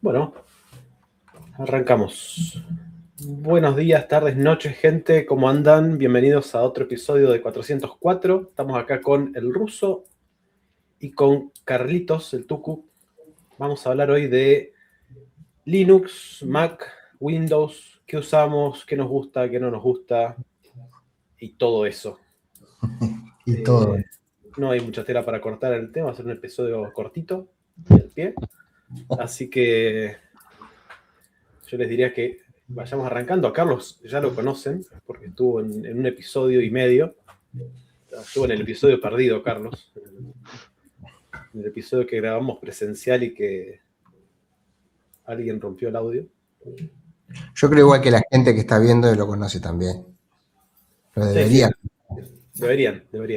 Bueno, arrancamos. Buenos días, tardes, noches, gente. ¿Cómo andan? Bienvenidos a otro episodio de 404. Estamos acá con el Ruso y con Carlitos, el Tucu. Vamos a hablar hoy de Linux, Mac, Windows, qué usamos, qué nos gusta, qué no nos gusta y todo eso. Y todo. No hay mucha tela para cortar el tema, va a ser un episodio cortito y al pie. Así que yo les diría que vayamos arrancando. A Carlos ya lo conocen, porque estuvo en un episodio y medio. Estuvo en el episodio perdido, Carlos. En el episodio que grabamos presencial y que alguien rompió el audio. Yo creo igual que la gente que está viendo lo conoce también. Lo debería. Sí. Deberían. Pero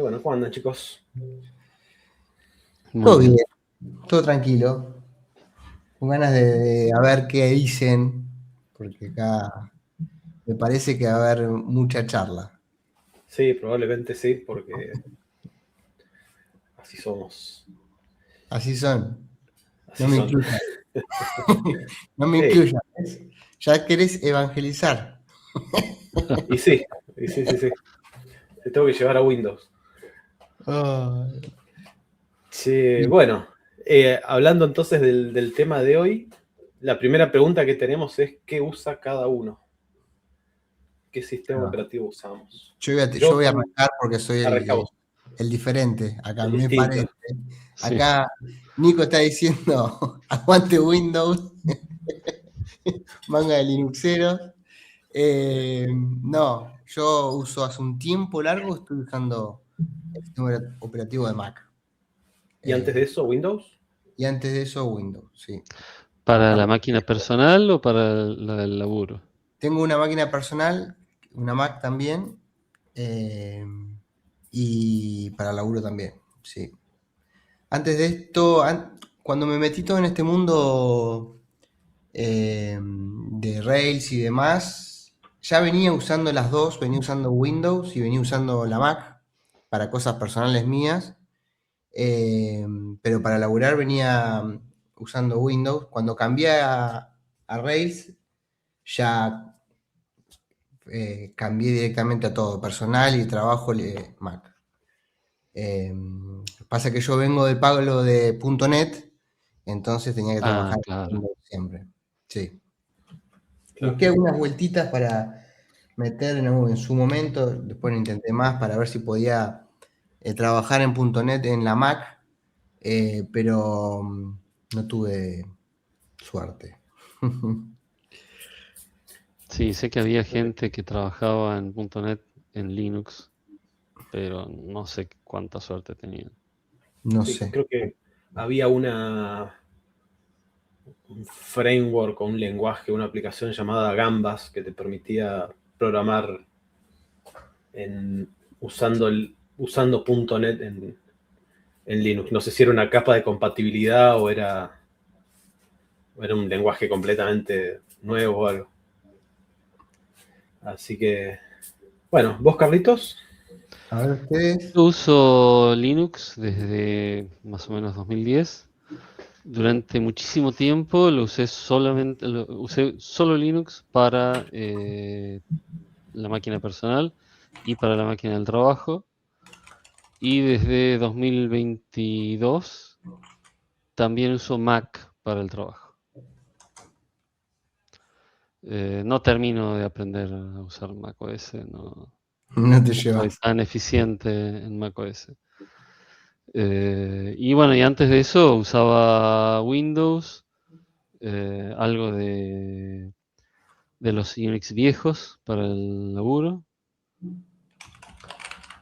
bueno, ¿cómo andan, chicos? Todo bien, todo tranquilo. Con ganas de a ver qué dicen, porque acá me parece que va a haber mucha charla. Sí, probablemente sí, porque así somos. Así son. Así No me son. incluyas. No me Sí, incluyas. ¿Ves? Ya querés evangelizar. y sí. Te tengo que llevar a Windows. Oh. Sí, bueno, hablando entonces del tema de hoy, la primera pregunta que tenemos es ¿qué usa cada uno? ¿Qué sistema operativo usamos? Yo voy a arrancar porque soy Arrancamos, el diferente. Acá el me parece. distinto. Sí. Acá Nico está diciendo aguante Windows, manga de Linuxeros. No, yo uso hace un tiempo largo, estoy usando el sistema operativo de Mac. ¿Y antes de eso, Windows? Y antes de eso, Windows, sí. ¿Para la Carlos. máquina personal o para la del laburo? Tengo una máquina personal, una Mac también, y para laburo también, sí. Antes de esto, cuando me metí todo en este mundo de Rails y demás, ya venía usando las dos, venía usando Windows y venía usando la Mac para cosas personales mías, pero para laburar venía usando Windows. Cuando cambié a Rails, ya cambié directamente a todo, personal y trabajo Mac. Pasa que yo vengo del palo de .NET, entonces tenía que trabajar en Claro. Windows siempre. Sí. Claro. Busqué algunas vueltitas para meter en su momento, después lo intenté más para ver si podía trabajar en .NET en la Mac, pero no tuve suerte. Sí, sé que había gente que trabajaba en .NET en Linux, pero no sé cuánta suerte tenían. No Sí, sé. creo que había un framework o un lenguaje, una aplicación llamada Gambas que te permitía programar usando .NET en Linux. No sé si era una capa de compatibilidad o era un lenguaje completamente nuevo o algo. Así que, bueno, ¿vos, Carlitos? A ver ustedes. Yo uso Linux desde más o menos 2010. Durante muchísimo tiempo usé solo Linux para la máquina personal y para la máquina del trabajo. Y desde 2022 también uso Mac para el trabajo. No termino de aprender a usar macOS, no No te soy llevas. tan eficiente en macOS. Y bueno, y antes de eso usaba Windows, algo de los Unix viejos para el laburo.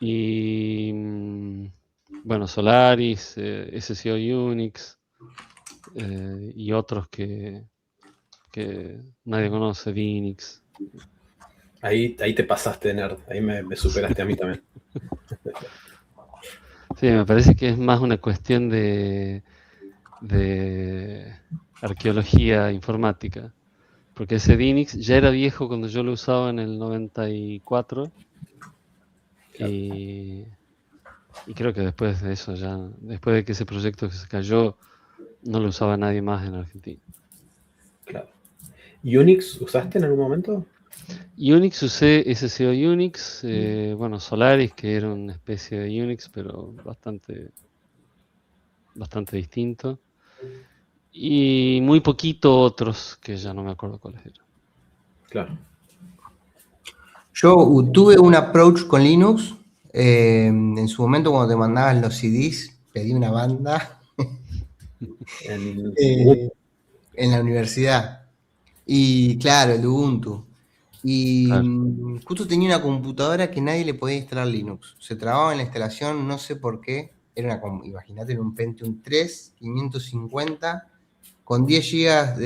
Y bueno, Solaris, SCO Unix y otros que nadie conoce, Linux. Ahí te pasaste, nerd. Ahí me superaste a mí también. Sí, me parece que es más una cuestión de arqueología informática, porque ese Linux ya era viejo cuando yo lo usaba en el 94 Claro. y creo que después de eso ya, después de que ese proyecto se cayó, No lo usaba nadie más en Argentina. Claro. ¿Unix usaste en algún momento? Unix usé SCO Unix, bueno, Solaris, que era una especie de Unix, pero bastante distinto. Y muy poquito otros, que ya no me acuerdo cuáles eran. Claro. Yo tuve un approach con Linux. En su momento, cuando te mandaban los CDs, pedí una banda En eh, en la universidad. Y claro, el Ubuntu. Y Claro. justo tenía una computadora que nadie le podía instalar Linux. Se trababa en la instalación, no sé por qué. Imagínate, era un Pentium 3, 550, con 10 GB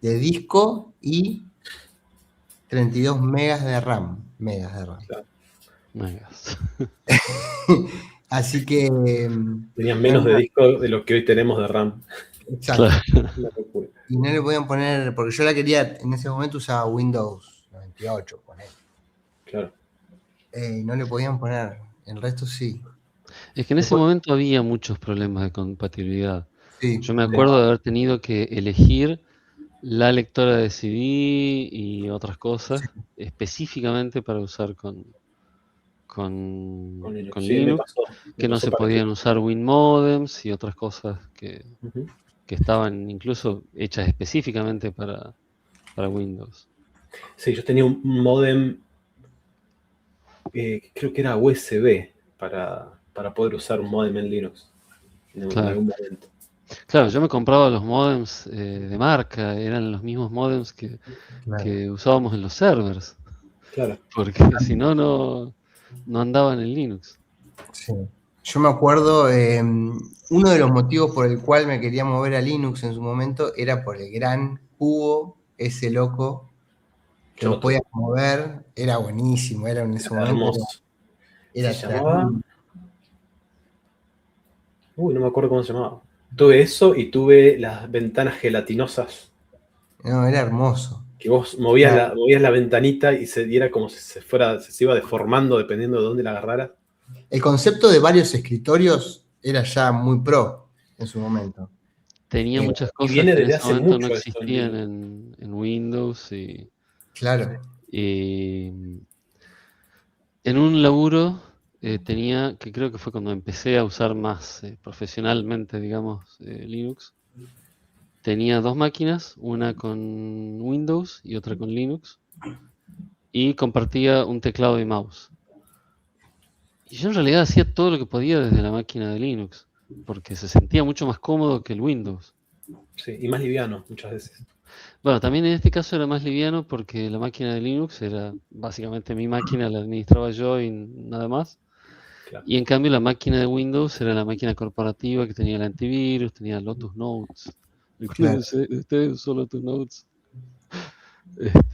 de disco y 32 megas de RAM. Claro. Megas. Así que, Tenían no, menos de disco de lo que hoy tenemos de RAM. exacto. Claro. Una locura. Y no le podían poner, porque yo la quería, en ese momento usaba Windows 98, poner. Claro. No le podían poner, el resto sí. Es que en ese Después, momento había muchos problemas de compatibilidad. sí, Yo me acuerdo de haber tenido que elegir la lectora de CD y otras cosas sí, específicamente para usar Con Linux. con Sí, Linux, me que no pasó se parecido. podían usar WinModems y otras cosas Ujú. que estaban incluso hechas específicamente para Windows. Sí, yo tenía un modem, creo que era USB, para poder usar un modem en Linux en Claro. algún momento. Claro, yo me compraba los modems de marca, eran los mismos modems claro. que usábamos en los servers, Claro. porque si no, no andaban en Linux. Sí. Yo me acuerdo, uno de los motivos por el cual me quería mover a Linux en su momento era por el gran cubo, ese loco, que vos Choto. podías mover, era buenísimo, era en ese Era momento, hermoso. Se era llamaba. terrible. Uy, no me acuerdo cómo se llamaba. Tuve eso y tuve las ventanas gelatinosas. No, era hermoso. Que vos Era- movías la ventanita y era como si se iba deformando dependiendo de dónde la agarraras. el concepto de varios escritorios era ya muy pro en su momento. Tenía Eh, muchas Y cosas viene que en desde ese hace momento no mucho esto en existían Linux. en Windows claro, y en un laburo tenía, que creo que fue cuando empecé a usar más profesionalmente, digamos, Linux, tenía dos máquinas, una con Windows y otra con Linux, y compartía un teclado y mouse. Y yo en realidad hacía todo lo que podía desde la máquina de Linux, porque se sentía mucho más cómodo que el Windows. Sí, y más liviano muchas veces. Bueno, también en este caso era más liviano porque la máquina de Linux era básicamente mi máquina, la administraba yo y nada más. Claro. Y en cambio la máquina de Windows era la máquina corporativa que tenía el antivirus, tenía Lotus Notes. claro. Ustedes usó Lotus Notes.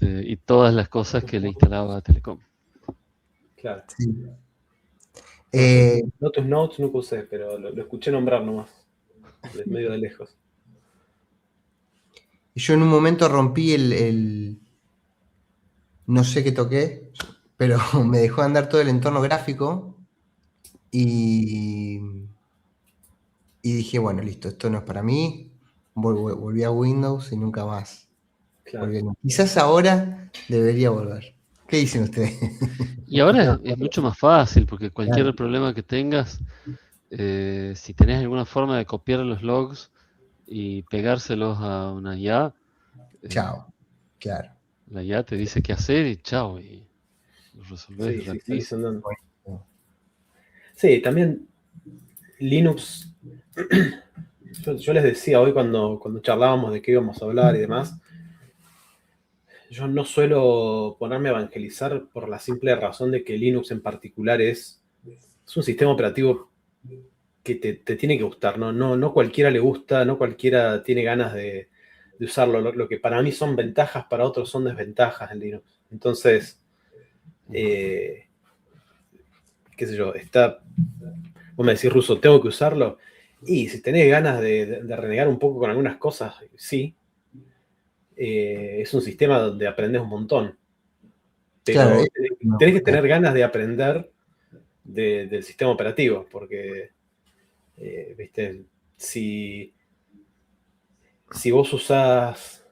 Y todas las cosas que le instalaba a Telecom. Claro. Sí. No, Eh, Lotus Notes nunca usé, pero lo escuché nombrar nomás. Medio de lejos. yo en un momento rompí no sé qué toqué, pero me dejó andar todo el entorno gráfico y, y dije, bueno, listo, esto no es para mí. Volví a Windows y nunca más. Claro. Quizás ahora debería volver. ¿Qué dicen ustedes? Y ahora es mucho más fácil porque Claro. cualquier problema que tengas, si tenés alguna forma de copiar los logs y pegárselos a una IA, eh, Chao. Claro. la IA te dice qué hacer y chao, y lo Sí, resolvés sí, salís rapidísimo. andando. Sí, también Linux. Yo les decía hoy cuando charlábamos de qué íbamos a hablar y demás, yo no suelo ponerme a evangelizar por la simple razón de que Linux en particular es un sistema operativo que te tiene que gustar, ¿no? No cualquiera le gusta, no cualquiera tiene ganas de usarlo. Lo que para mí son ventajas, para otros son desventajas en Linux. Entonces, qué sé yo, vos me decís, Ruso, ¿tengo que usarlo? Y si tenés ganas de renegar un poco con algunas cosas, sí. Es un sistema donde aprendes un montón. Claro, Pero me tenés que gusta. tener ganas de aprender del sistema operativo, porque, viste, si si vos usás,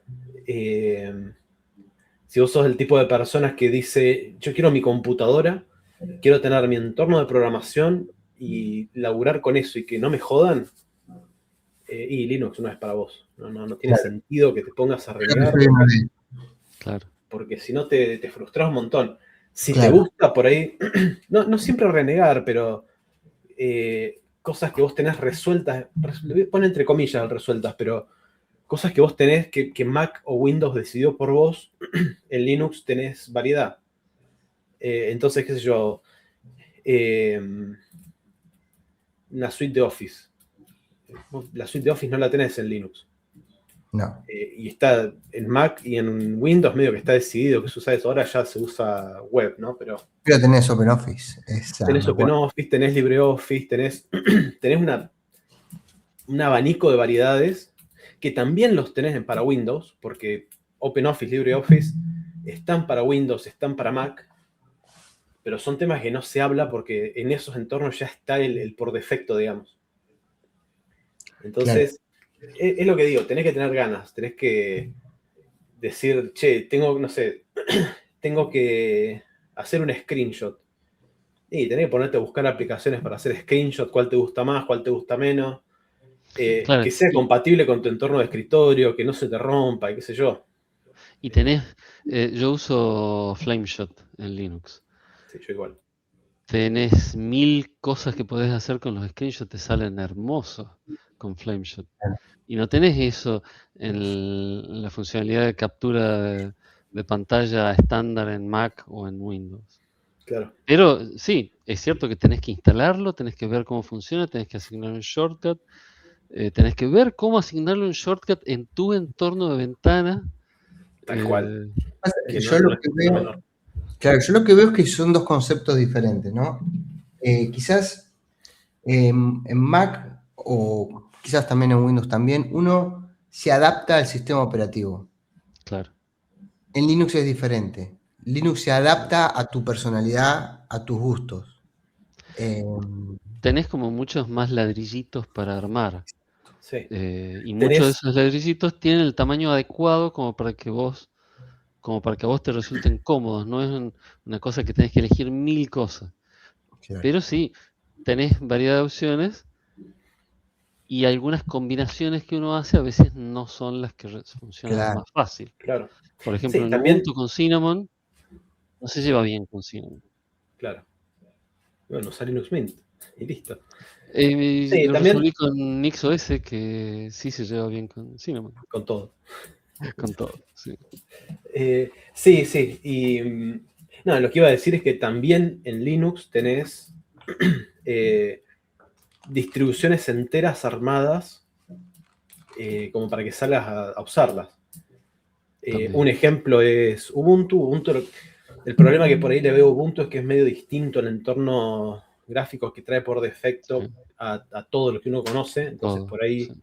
si vos sos el tipo de personas que dice, yo quiero mi computadora, quiero tener mi entorno de programación y laburar con eso y que no me jodan, y Linux no es para vos. No tiene sentido que te pongas a renegar, Claro. porque si no te frustras un montón. Si te Claro. gusta por ahí, no siempre renegar, pero cosas que vos tenés resueltas, pon entre comillas resueltas, pero cosas que vos tenés que Mac o Windows decidió por vos, en Linux tenés variedad. Entonces, qué sé yo, una suite de Office. La suite de Office no la tenés en Linux. No. Y está en Mac y en Windows medio que está decidido que se usa eso. Ahora ya se usa web, ¿no? Pero Tenés OpenOffice. tenés OpenOffice, tenés LibreOffice, tenés un abanico de variedades que también los tenés para Windows, porque OpenOffice, LibreOffice están para Windows, están para Mac, pero son temas que no se habla porque en esos entornos ya está el por defecto, digamos. Entonces, es lo que digo, tenés que tener ganas, tenés que decir, che, tengo, no sé, tengo que hacer un screenshot. Y tenés que ponerte a buscar aplicaciones para hacer screenshot, cuál te gusta más, cuál te gusta menos. Claro, Que sea compatible con tu entorno de escritorio, que no se te rompa, y qué sé yo. y tenés, yo uso Flameshot en Linux. Sí, yo igual. Tenés 1000 cosas que podés hacer con los screenshots, te salen hermosos con Flameshot. Y no tenés eso en la funcionalidad de captura de pantalla estándar en Mac o en Windows. Claro. Pero sí, es cierto que tenés que instalarlo, tenés que ver cómo funciona, tenés que asignar un shortcut, tenés que ver cómo asignarle un shortcut en tu entorno de ventana. Tal cual. Que Yo lo que veo, claro, yo lo que veo es que son dos conceptos diferentes, ¿no? Quizás en Mac o quizás también en Windows también, uno se adapta al sistema operativo. Claro. En Linux es diferente. Linux se adapta a tu personalidad, a tus gustos. Tenés como muchos más ladrillitos para armar. Sí. Y muchos de esos ladrillitos tienen el tamaño adecuado como para que a vos te resulten cómodos. No es una cosa que tenés que elegir 1000 cosas. Claro. Pero sí, tenés variedad de opciones y algunas combinaciones que uno hace a veces no son las que funcionan más fácil. Claro. Por ejemplo, Sí, en también, Ubuntu con Cinnamon no se lleva bien con Cinnamon. claro. Bueno, usa Linux Mint y listo. Lo también resolví con NixOS, que sí se lleva bien con Cinnamon. con todo. Con todo, sí. Sí. Y no, lo que iba a decir es que también en Linux tenés distribuciones enteras armadas como para que salgas a usarlas. Un ejemplo es Ubuntu. El problema que por ahí le veo a Ubuntu es que es medio distinto al entorno gráfico que trae por defecto Sí. a todo lo que uno conoce. Entonces Todo, por ahí sí.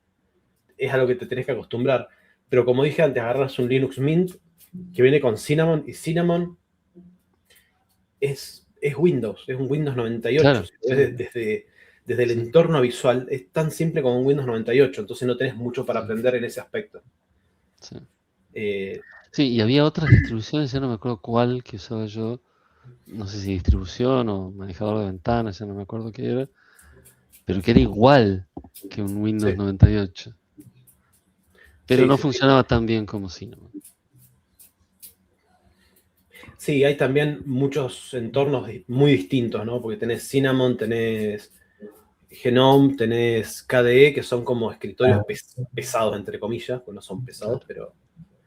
es algo que te tenés que acostumbrar. Pero como dije antes, agarras un Linux Mint que viene con Cinnamon, y Cinnamon es Windows, es un Windows 98. Claro, Si lo ves desde el entorno visual, es tan simple como un Windows 98, entonces no tenés mucho para aprender en ese aspecto. Sí. Eh, Sí, y había otras distribuciones, ya no me acuerdo cuál que usaba yo, no sé si distribución o manejador de ventanas, ya no me acuerdo qué era, pero que era igual que un Windows Sí. 98. Pero Sí, no sí. funcionaba tan bien como Cinnamon. Sí, hay también muchos entornos muy distintos, ¿no? Porque tenés Cinnamon, tenés Genome, tenés KDE, que son como escritorios pesados, entre comillas, pues no son pesados, pero...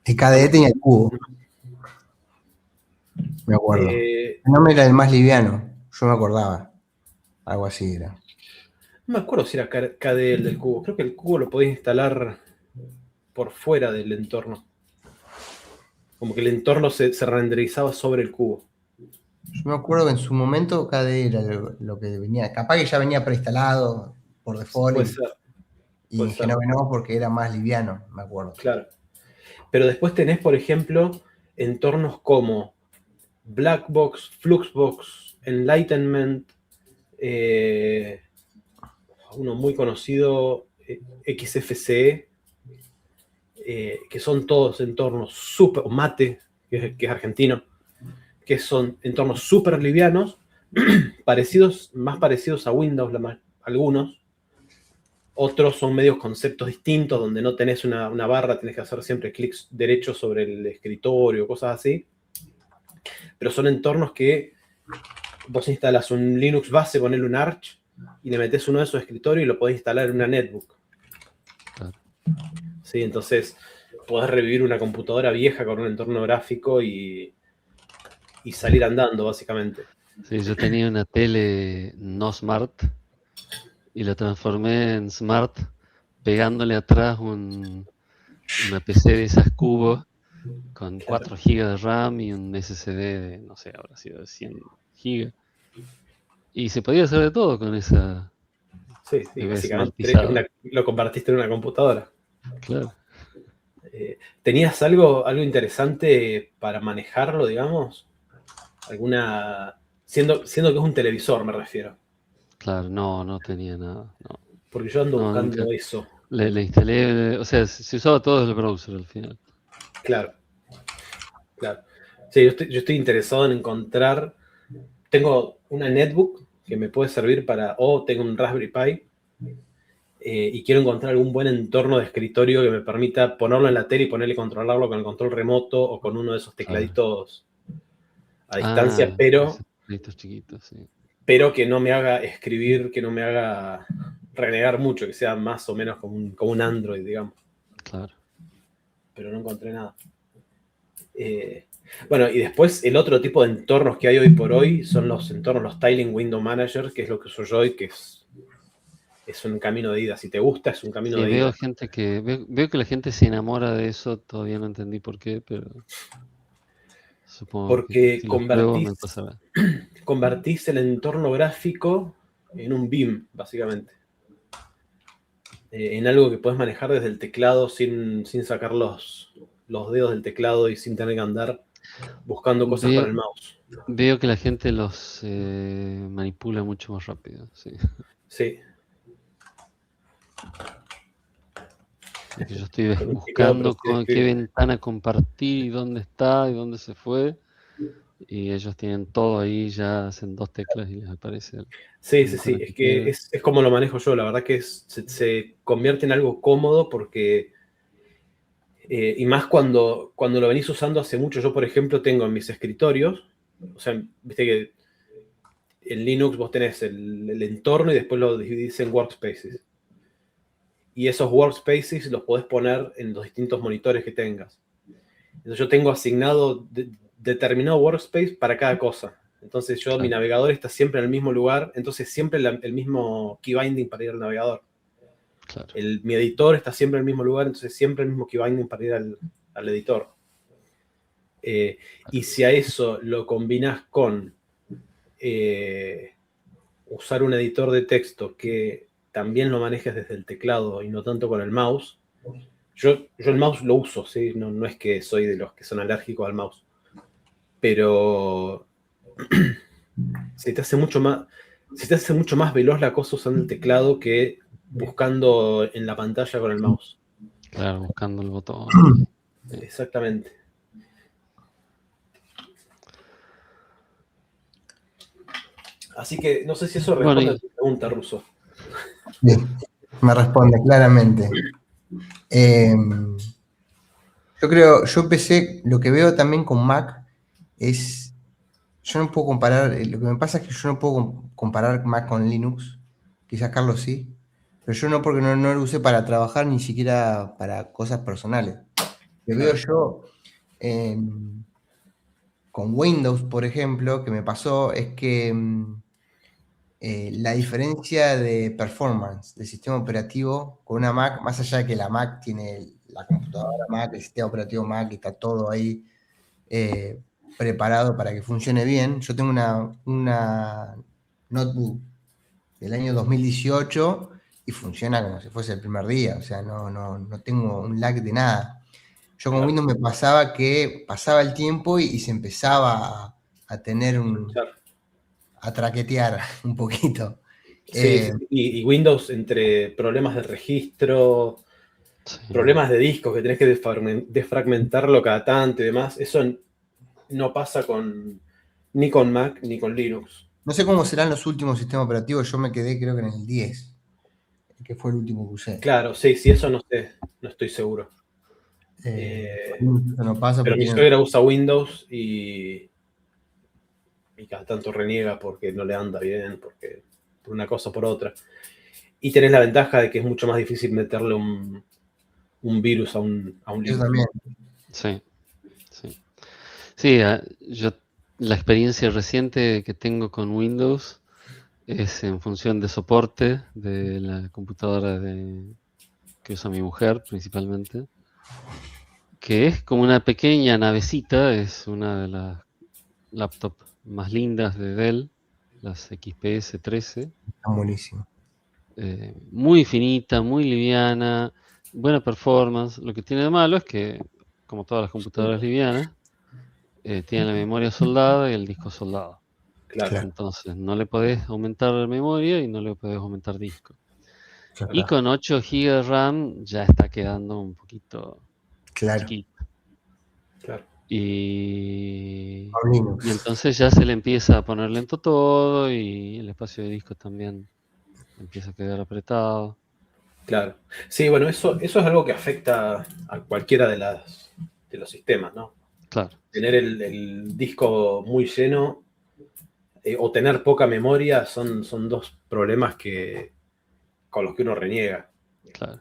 El KDE tenía el cubo, me acuerdo. No era el más liviano, yo me acordaba. Algo así era. No me acuerdo si era KDE el del cubo. Creo que el cubo lo podés instalar por fuera del entorno. Como que el entorno se renderizaba sobre el cubo. Yo me acuerdo que en su momento KDE era lo que venía. Capaz que ya venía preinstalado por default. Puede ser. Y en Genome no, porque era más liviano, me acuerdo. Claro. Pero después tenés, por ejemplo, entornos como Blackbox, Fluxbox, Enlightenment, uno muy conocido, XFCE, que son todos entornos súper, Mate, que es argentino, que son entornos súper livianos, más parecidos a Windows, algunos. Otros son medios conceptos distintos, donde no tenés una barra, tenés que hacer siempre clics derechos sobre el escritorio, cosas así. Pero son entornos que vos instalas un Linux base, ponele un Arch, y le metés uno de esos escritorios y lo podés instalar en una netbook. Claro. ¿Sí? Entonces, podés revivir una computadora vieja con un entorno gráfico y salir andando, básicamente. Sí, yo tenía una tele no smart y la transformé en smart pegándole atrás una PC de esas cubos con Claro. 4 GB de RAM y un SSD de, no sé, habrá sido de 100 GB. Y se podía hacer de todo con esa Sí, TV básicamente smartizada. lo compartiste en una computadora. Claro. ¿Tenías algo interesante para manejarlo, digamos? Siendo que es un televisor, me refiero. Claro, no tenía nada. No, Porque yo ando no, buscando nunca. eso. Le instalé, o sea, se usaba todo desde el browser al final. Claro, claro. Sí, yo estoy interesado en encontrar. Tengo una netbook que me puede servir o tengo un Raspberry Pi, y quiero encontrar algún buen entorno de escritorio que me permita ponerlo en la tele y ponerle controlarlo con el control remoto o con uno de esos Claro. tecladitos a distancia, Ah, pero esos chiquitos, sí. que no me haga escribir, que no me haga renegar mucho, que sea más o menos como un Android, digamos. Claro. Pero no encontré nada. Bueno, y después el otro tipo de entornos que hay hoy por hoy son los entornos, los Tiling Window Manager, que es lo que uso yo y que es un camino de ida. Si te gusta, es un camino Sí, de veo ida. gente veo que la gente se enamora de eso, todavía no entendí por qué, pero supongo que Porque si lo pruebo me pasará. convertís el entorno gráfico en un BIM, básicamente. En algo que puedes manejar desde el teclado sin sacar los dedos del teclado y sin tener que andar buscando cosas con Veo, el mouse. veo que la gente los manipula mucho más rápido, sí. Sí, Así que yo estoy con un teclado, pero buscando sí qué escribe. ventana compartir y dónde está y dónde se fue. Y ellos tienen todo ahí, ya hacen 2 teclas y les aparece la Sí. ventana Es que que quieran. es como lo manejo yo. La verdad que se convierte en algo cómodo porque. Y más cuando lo venís usando hace mucho. Yo, por ejemplo, tengo en mis escritorios. O sea, viste que en Linux vos tenés el entorno y después lo dividís en workspaces. Y esos workspaces los podés poner en los distintos monitores que tengas. Entonces yo tengo asignado determinado workspace para cada cosa. Entonces mi Claro, navegador está siempre en el mismo lugar, entonces siempre el mismo key binding para ir al navegador. claro. Mi editor está siempre en el mismo lugar, entonces siempre el mismo key binding para ir al editor. Y si a eso lo combinas con usar un editor de texto que también lo manejes desde el teclado y no tanto con el mouse. Yo el mouse lo uso, ¿sí? No es que soy de los que son alérgicos al mouse. Pero se te hace mucho más veloz la cosa usando el teclado que buscando en la pantalla con el mouse. Claro, buscando el botón ahí. Sí. Exactamente. Así que no sé si eso Bueno, responde a tu pregunta, Russo. Bien, me responde claramente. Yo empecé, lo que veo también con Mac es, yo no puedo comparar, lo que me pasa es que yo no puedo comparar Mac con Linux, quizás Carlos sí, pero yo no, porque no lo usé para trabajar ni siquiera para cosas personales. Lo veo yo con Windows, por ejemplo, que me pasó es que la diferencia de performance del sistema operativo con una Mac, más allá de que la Mac tiene la computadora Mac, el sistema operativo Mac, está todo ahí preparado para que funcione bien. Yo tengo una notebook del año 2018 y funciona como si fuese el primer día, o sea, no tengo un lag de nada. Yo con Claro. Windows me pasaba que pasaba el tiempo y se empezaba a tener a traquetear un poquito. Sí. Y Windows, entre problemas de registro, Sí. problemas de discos, que tenés que desfragmentarlo cada tanto y demás. Eso no pasa ni con Mac ni con Linux. No sé cómo serán los últimos sistemas operativos, yo me quedé creo que en el 10, que fue el último que usé. Claro, sí, eso no sé, no estoy seguro. Eso no pasa Pero mi porque suegra usa Windows y cada tanto reniega porque no le anda bien, porque por una cosa o por otra. Y tenés la ventaja de que es mucho más difícil meterle un virus a un eso Linux. también. Sí, sí. Sí, la experiencia reciente que tengo con Windows es en función de soporte de la computadora que usa mi mujer principalmente, que es como una pequeña navecita, es una de las laptops más lindas de Dell, las XPS 13, Está buenísimo. muy finita, muy liviana, buena performance. Lo que tiene de malo es que, como todas las computadoras livianas, tiene la memoria soldada y el disco soldado. Claro, Entonces, no le podés aumentar la memoria y no le podés aumentar disco. Claro. Y con 8 GB de RAM ya está quedando un poquito Claro. chiquito. claro. Y Con Linux. entonces ya se le empieza a poner lento todo y el espacio de disco también empieza a quedar apretado. Claro. Sí, bueno, eso es algo que afecta a cualquiera de los sistemas, ¿no? Claro, Tener el disco muy lleno o tener poca memoria son dos problemas con los que uno reniega. claro.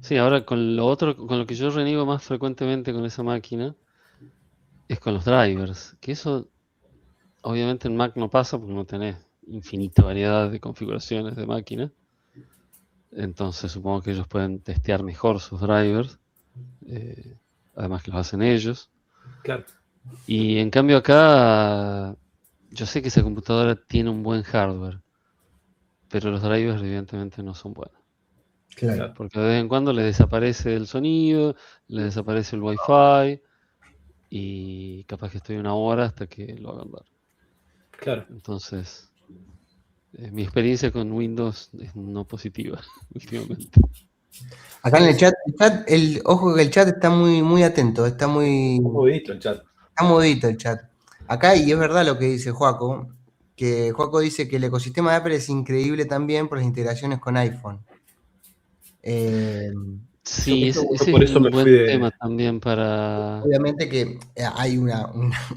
Sí, ahora con lo otro, con lo que yo reniego más frecuentemente con esa máquina es con los drivers, que eso obviamente en Mac no pasa porque no tenés infinita variedad de configuraciones de máquina. Entonces supongo que ellos pueden testear mejor sus drivers, eh, además que los hacen ellos. Claro, Y en cambio acá, yo sé que esa computadora tiene un buen hardware, pero los drivers evidentemente no son buenos. Claro. Porque de vez en cuando le desaparece el sonido, le desaparece el wifi y capaz que estoy una hora hasta que lo hagan dar. claro. Entonces, mi experiencia con Windows es no positiva últimamente. Acá Sí, en el chat, ojo que el chat está muy, muy atento, está movidito el chat. movidito el chat. Acá, y es verdad lo que dice Joaco, que Joaco dice que el ecosistema de Apple es increíble también por las integraciones con iPhone. Sí, Yo ese por es eso un me fui buen de. tema también para... Obviamente que hay un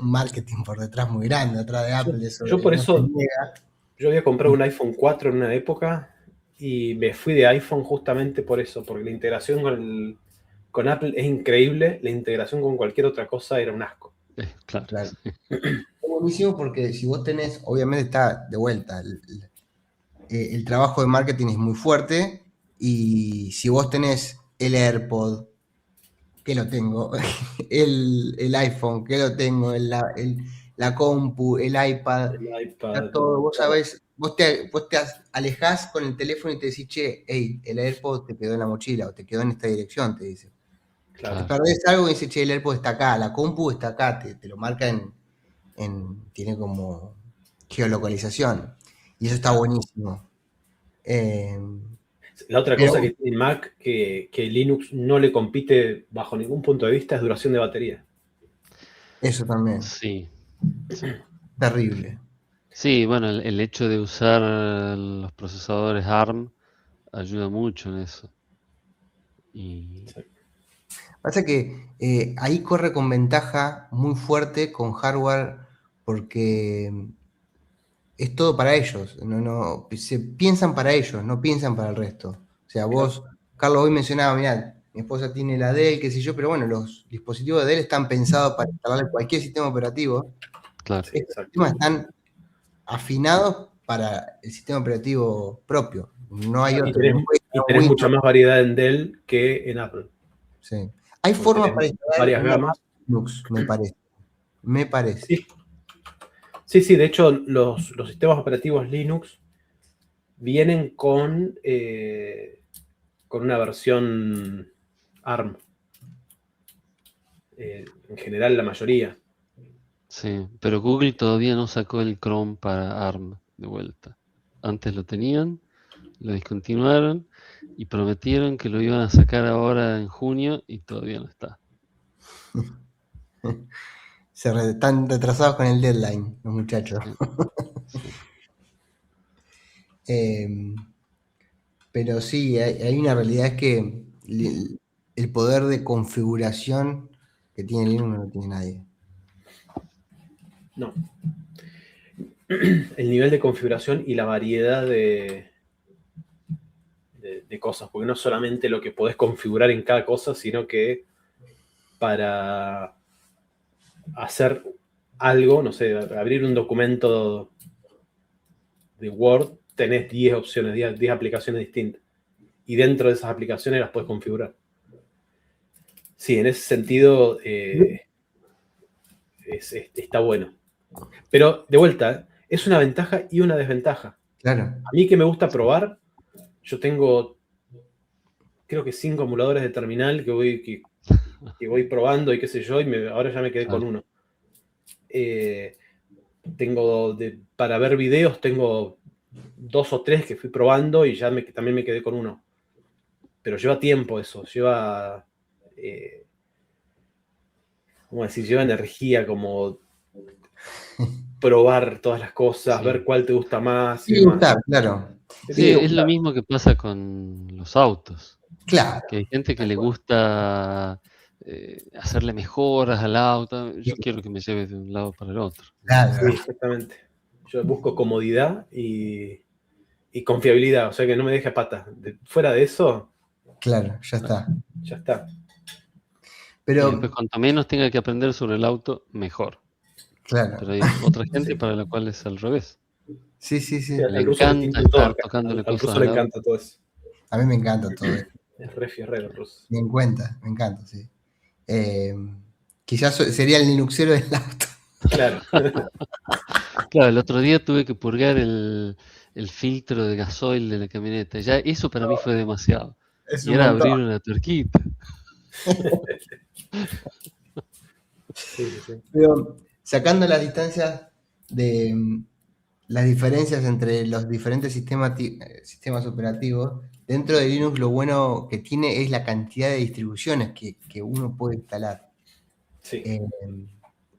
marketing por detrás muy grande, atrás de Apple, eso Yo por no se eso. niega. Yo había comprado un iPhone 4 en una época y me fui de iPhone justamente por eso, porque la integración con Apple es increíble, la integración con cualquier otra cosa era un asco. claro. Claro. Es buenísimo porque si vos tenés, obviamente está de vuelta, el trabajo de marketing es muy fuerte y si vos tenés el AirPod, que lo tengo, el iPhone, que lo tengo, la compu, el iPad, El está iPad, todo, vos sabés, vos te alejás con el teléfono y te decís, che, hey, el AirPod te quedó en la mochila o te quedó en esta dirección, te dice. Te claro. Claro. perdés algo y dice, che, el AirPod está acá, la compu está acá, te lo marca tiene como geolocalización. Y eso está Claro. buenísimo. Eh, La otra pero cosa que tiene Mac que Linux no le compite bajo ningún punto de vista es duración de batería. eso también, Sí, sí. terrible. Sí, bueno, el hecho de usar los procesadores ARM ayuda mucho en eso. Y Sí. Pasa que ahí corre con ventaja muy fuerte con hardware porque es todo para ellos. Se piensan para ellos, no piensan para el resto. O sea, Claro. vos, Carlos, hoy mencionaba, mirá, mi esposa tiene la Dell, qué sé yo, pero bueno, los dispositivos de Dell están pensados para instalarle cualquier sistema operativo. claro, Sí, Estos exacto. sistemas están afinados para el sistema operativo propio. No hay Y otro. No tenés, puede y instalar un tenés mucha Windows. más variedad en Dell que en Apple. Sí. Hay Porque formas tenés para instalar varias una gamas. Linux, me parece. Me parece. Sí, sí, de hecho los sistemas operativos Linux vienen con una versión ARM. En general la mayoría. sí. Pero Google todavía no sacó el Chrome para ARM de vuelta. Antes lo tenían lo discontinuaron y prometieron que lo iban a sacar ahora en junio y todavía no está. Están retrasados con el deadline, los muchachos. Sí, sí. Pero sí, hay una realidad, es que el poder de configuración que tiene Linux no lo tiene nadie. No. El nivel de configuración y la variedad de cosas, porque no es solamente lo que podés configurar en cada cosa, sino que para hacer algo, no sé, abrir un documento de Word, tenés 10 opciones, 10 aplicaciones distintas. Y dentro de esas aplicaciones las puedes configurar. Sí, en ese sentido está bueno. Pero, de vuelta, es una ventaja y una desventaja. Claro, A mí que me gusta probar, yo tengo, creo que 5 emuladores de terminal que voy probando y qué sé yo, y ahora ya me quedé con uno. Para ver videos tengo 2 o 3 que fui probando y ya también me quedé con uno. Pero lleva tiempo eso, lleva, ¿cómo decir? Lleva energía, como probar todas las cosas, Sí. ver cuál te gusta más y sí, demás. está, claro. Sí, es lo mismo que pasa con los autos. Claro. Que hay gente que le gusta hacerle mejoras al auto. Yo quiero que me lleve de un lado para el otro. Claro. Sí, exactamente. Yo busco comodidad y confiabilidad, o sea que no me deje a pata. Fuera de eso, Claro, ya está. ya está. Y Pero, después, cuanto menos tenga que aprender sobre el auto, mejor. claro. Pero hay otra gente para la cual es al revés. Sí, sí, sí. Sí, Le al ruso le encanta tienen todo estar acá. tocándole Al cosas ruso le al auto. encanta todo eso. A mí me encanta todo esto. Es re fierrero el ruso. Me encanta, sí. Quizás sería el Linuxero del auto. Claro. Claro, el otro día tuve que purgar el filtro de gasoil de la camioneta. Ya eso para mí fue demasiado. Es Y un era montón. abrir una tuerquita. Sí, sí, sí. Pero sacando las distancias de las diferencias entre los diferentes sistemas operativos, dentro de Linux lo bueno que tiene es la cantidad de distribuciones que uno puede instalar. Sí.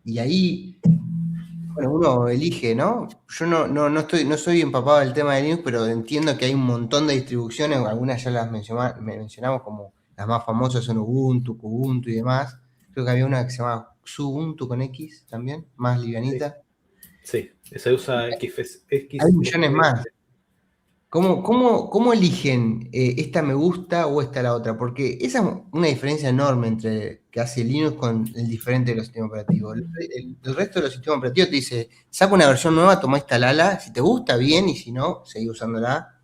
Y ahí, bueno, uno elige, ¿no? Yo no soy empapado del tema de Linux, pero entiendo que hay un montón de distribuciones, algunas ya las mencionamos, como las más famosas son Ubuntu, Kubuntu y demás. Creo que había una que se llama Xubuntu con X también, más livianita. Sí, se usa XFS. Hay millones más. ¿Cómo eligen esta me gusta o esta la otra? Porque esa es una diferencia enorme entre que hace Linux con el diferente de los sistemas operativos. El resto de los sistemas operativos te dice, saca una versión nueva, toma instalala, si te gusta, bien, y si no, seguí usándola.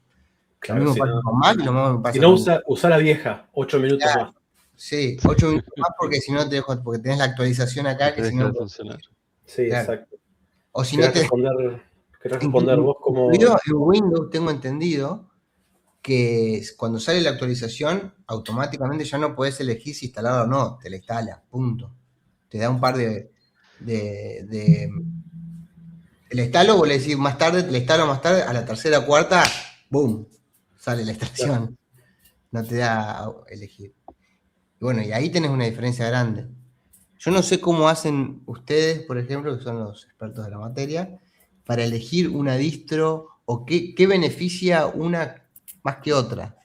Claro, Lo mismo si pasa no, con Mac, lo mismo pasa si no con... usa la vieja, 8 minutos más. Sí, 8 minutos más porque si no te dejo, porque tenés la actualización acá, que Te si deja no... de funcionar. Sí, Claro. exacto. O si no te... Querés responder vos como... Incluido en Windows tengo entendido que cuando sale la actualización, automáticamente ya no podés elegir si instalarla o no, te la instala, punto. Te da un par de te la instalo, vos le decís más tarde, te la instalo más tarde, a la tercera o cuarta, ¡boom! Sale la instalación. No te da a elegir. Y bueno, y ahí tenés una diferencia grande. Yo no sé cómo hacen ustedes, por ejemplo, que son los expertos de la materia, para elegir una distro o qué beneficia una más que otra.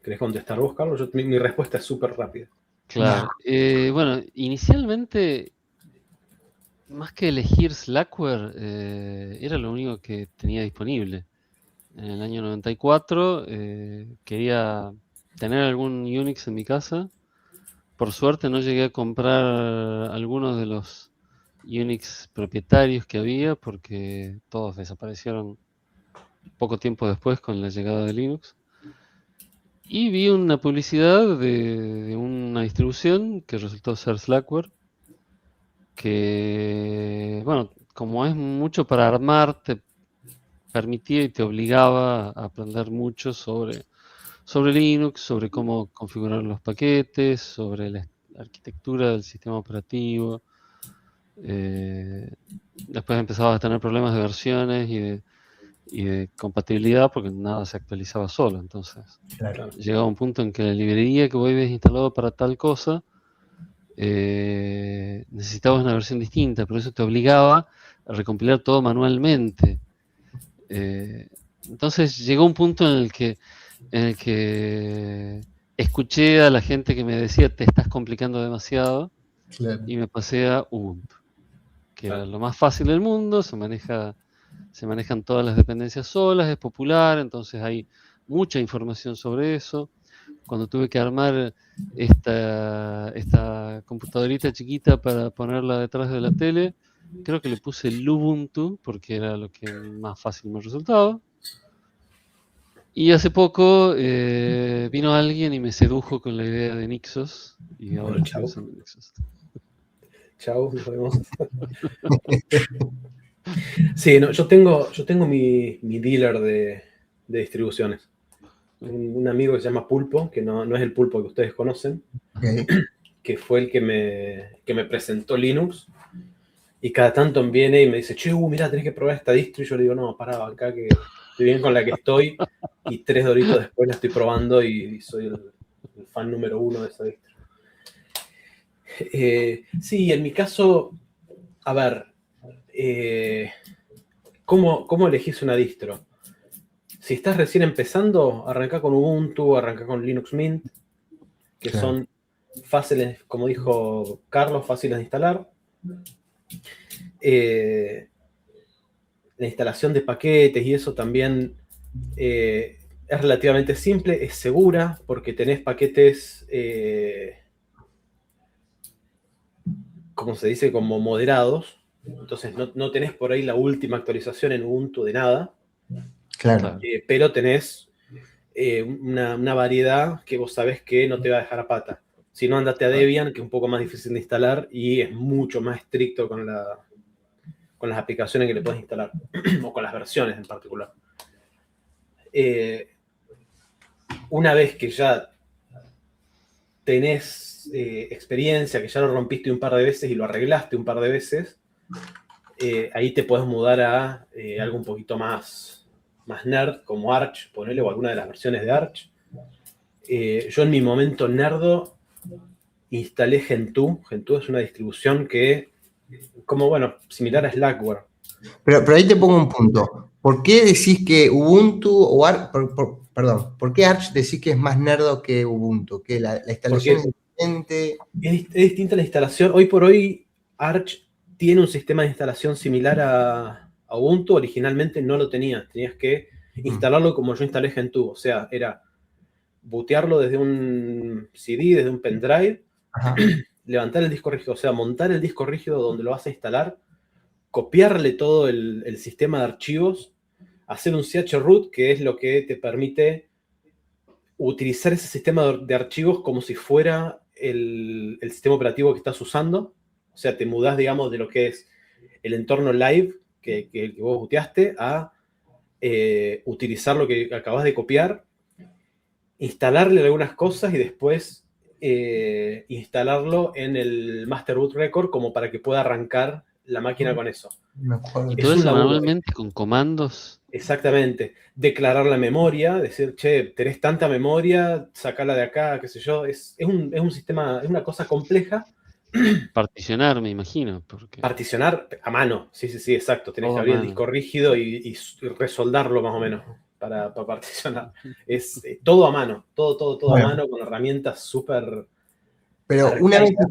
¿Querés contestar vos, Carlos? Mi respuesta es súper rápida. Claro. Bueno, inicialmente, más que elegir Slackware, era lo único que tenía disponible. En el año 94 quería tener algún Unix en mi casa. Por suerte no llegué a comprar algunos de los Unix propietarios que había porque todos desaparecieron poco tiempo después con la llegada de Linux. Y vi una publicidad de una distribución que resultó ser Slackware, que, bueno, como es mucho para armar, te permitía y te obligaba a aprender mucho sobre Linux, sobre cómo configurar los paquetes, sobre la arquitectura del sistema operativo. Después empezaba a tener problemas de versiones y y de compatibilidad, porque nada se actualizaba solo. Entonces, Claro. llegaba un punto en que la librería que vos habías instalado para tal cosa necesitabas una versión distinta, pero eso te obligaba a recompilar todo manualmente. Entonces llegó un punto en el que escuché a la gente que me decía te estás complicando demasiado Claro. y me pasé a Ubuntu, que era lo más fácil del mundo, se manejan todas las dependencias solas, es popular, entonces hay mucha información sobre eso. Cuando tuve que armar esta computadorita chiquita para ponerla detrás de la tele, creo que le puse Lubuntu porque era lo que más fácil me resultaba. Y hace poco vino alguien y me sedujo con la idea de Nixos y ahora Bueno, estoy chau. usando Nixos. Chau, nos vemos. Sí, no, yo tengo mi dealer de distribuciones. Un amigo que se llama Pulpo, que no es el Pulpo que ustedes conocen, Ok. que fue el que me presentó Linux. Y cada tanto viene y me dice, che, mira, tenés que probar esta distro. Y yo le digo, no, pará, acá que estoy bien con la que estoy. Y 3 doritos después la estoy probando y soy el fan número 1 de esa distro. Sí, en mi caso, a ver, ¿cómo elegís una distro? Si estás recién empezando, arranca con Ubuntu, arranca con Linux Mint, que Claro. son fáciles, como dijo Carlos, fáciles de instalar. La instalación de paquetes y eso también es relativamente simple, es segura, porque tenés paquetes, como se dice, como moderados. Entonces no tenés por ahí la última actualización en Ubuntu de nada, Claro. pero tenés una variedad que vos sabés que no te va a dejar a pata. Si no, andate a Debian, que es un poco más difícil de instalar y es mucho más estricto con las aplicaciones que le puedes instalar, o con las versiones en particular. Una vez que ya tenés experiencia, que ya lo rompiste un par de veces y lo arreglaste un par de veces, ahí te puedes mudar a algo un poquito más nerd, como Arch, ponele, o alguna de las versiones de Arch. Yo en mi momento nerdo instalé Gentoo. Gentoo es una distribución que, como bueno, similar a Slackware. Pero ahí te pongo un punto. ¿Por qué decís que Ubuntu o Arch, perdón, ¿por qué Arch decís que es más nerdo que Ubuntu? ¿Que la instalación Porque es diferente? es distinta la instalación. Hoy por hoy, Arch tiene un sistema de instalación similar a Ubuntu. Originalmente no lo tenía. Tenías que instalarlo como yo instalé Gentoo. O sea, era bootearlo desde un CD, desde un pendrive, Ajá. levantar el disco rígido, o sea, montar el disco rígido donde lo vas a instalar, copiarle todo el sistema de archivos, hacer un chroot, que es lo que te permite utilizar ese sistema de archivos como si fuera el sistema operativo que estás usando. O sea, te mudás, digamos, de lo que es el entorno live que vos booteaste a utilizar lo que acabas de copiar, instalarle algunas cosas y después instalarlo en el Master Boot Record como para que pueda arrancar la máquina con eso. Me acuerdo. Y Es todo un eso laburo. manualmente con comandos. Exactamente. Declarar la memoria, decir, che, tenés tanta memoria, sacala de acá, qué sé yo. Es un sistema, es una cosa compleja. Particionar, me imagino, porque Particionar a mano, sí, exacto. Tenés que todo a abrir el mano. disco rígido y resoldarlo más o menos para particionar. Es todo a mano, todo a Bueno, mano con herramientas súper pero arcaicas.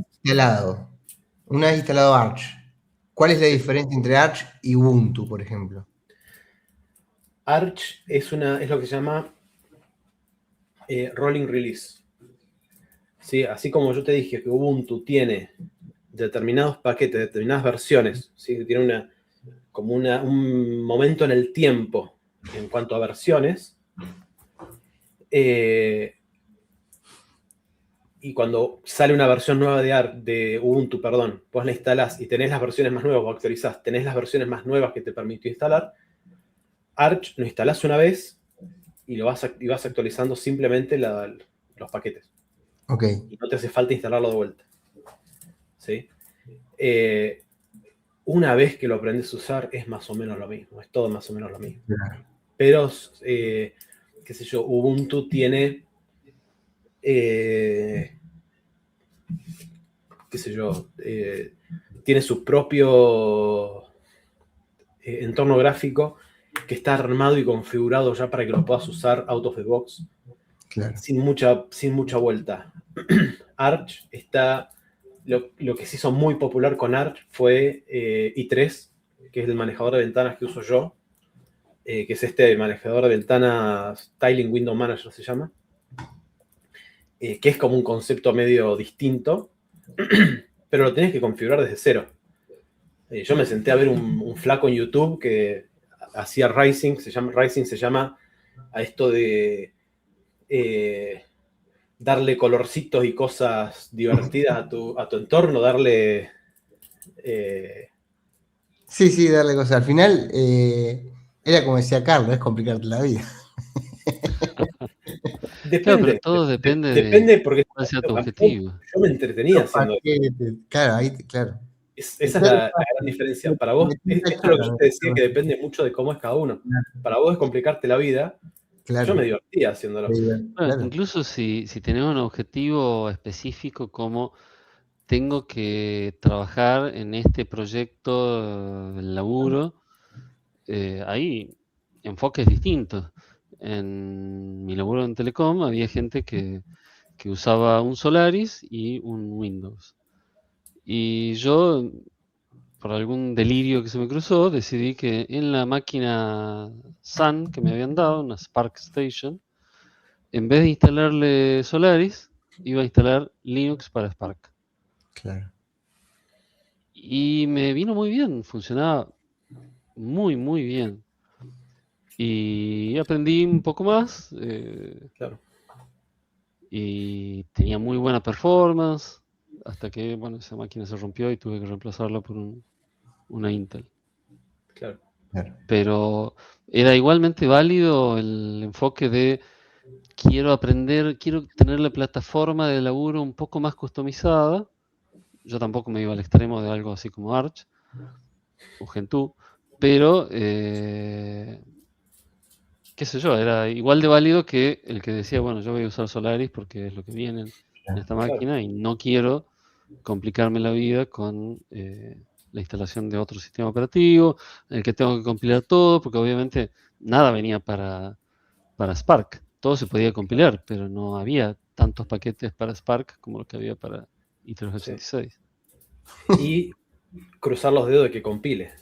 una vez instalado Arch, ¿cuál es la diferencia entre Arch y Ubuntu, por ejemplo? Arch es lo que se llama rolling release. ¿Sí? Así como yo te dije que Ubuntu tiene determinados paquetes, determinadas versiones, ¿sí? Tiene un momento en el tiempo en cuanto a versiones. Y cuando sale una versión nueva de Ubuntu, perdón, vos la instalás y tenés las versiones más nuevas o actualizás, tenés las versiones más nuevas que te permitió instalar, Arch lo instalás una vez y vas actualizando simplemente los paquetes. Ok. Y no te hace falta instalarlo de vuelta. ¿Sí? una vez que lo aprendes a usar es más o menos lo mismo, es todo más o menos lo mismo. Claro. Pero, qué sé yo, Ubuntu tiene, qué sé yo, tiene su propio entorno gráfico que está armado y configurado ya para que lo puedas usar out of the box, Claro. sin mucha vuelta. Arch está... Lo que se hizo muy popular con Arch fue i3, que es el manejador de ventanas que uso yo, que es este manejador de ventanas Tiling Window Manager se llama, que es como un concepto medio distinto, pero lo tenés que configurar desde cero. Yo me senté a ver un flaco en YouTube que hacía Rising se llama a esto de darle colorcitos y cosas divertidas a tu entorno, darle... Sí, darle cosas. Al final, era como decía Carlos, es complicarte la vida. Claro, pero Depende. todo depende Depende de porque cuál sea tu a mí objetivo. yo me entretenía Los haciendo eso. paquetes, claro, ahí, claro. Esa es la gran diferencia. Para vos, esto es lo que yo te decía, que depende mucho de cómo es cada uno. Para vos es complicarte la vida. Claro, Yo me divertía haciéndolo. Bueno, claro. incluso si tenés un objetivo específico como tengo que trabajar en este proyecto del laburo, hay enfoques distintos. En mi laburo en Telecom había gente que usaba un Solaris y un Windows. Y yo, por algún delirio que se me cruzó, decidí que en la máquina Sun que me habían dado, una Spark Station, en vez de instalarle Solaris, iba a instalar Linux para Spark. Claro. Y me vino muy bien, funcionaba muy, muy bien. Y aprendí un poco más Claro. y tenía muy buena performance, hasta que, bueno, esa máquina se rompió y tuve que reemplazarla por una Intel. Claro. Claro. Pero era igualmente válido el enfoque de quiero aprender, quiero tener la plataforma de laburo un poco más customizada. Yo tampoco me iba al extremo de algo así como Arch o Gentoo, pero qué sé yo, era igual de válido que el que decía, bueno, yo voy a usar Solaris porque es lo que viene en esta máquina y no quiero complicarme la vida con la instalación de otro sistema operativo, en el que tengo que compilar todo, porque obviamente nada venía para Spark. Todo se podía compilar, pero no había tantos paquetes para Spark como los que había para i386. Y cruzar los dedos de que compile.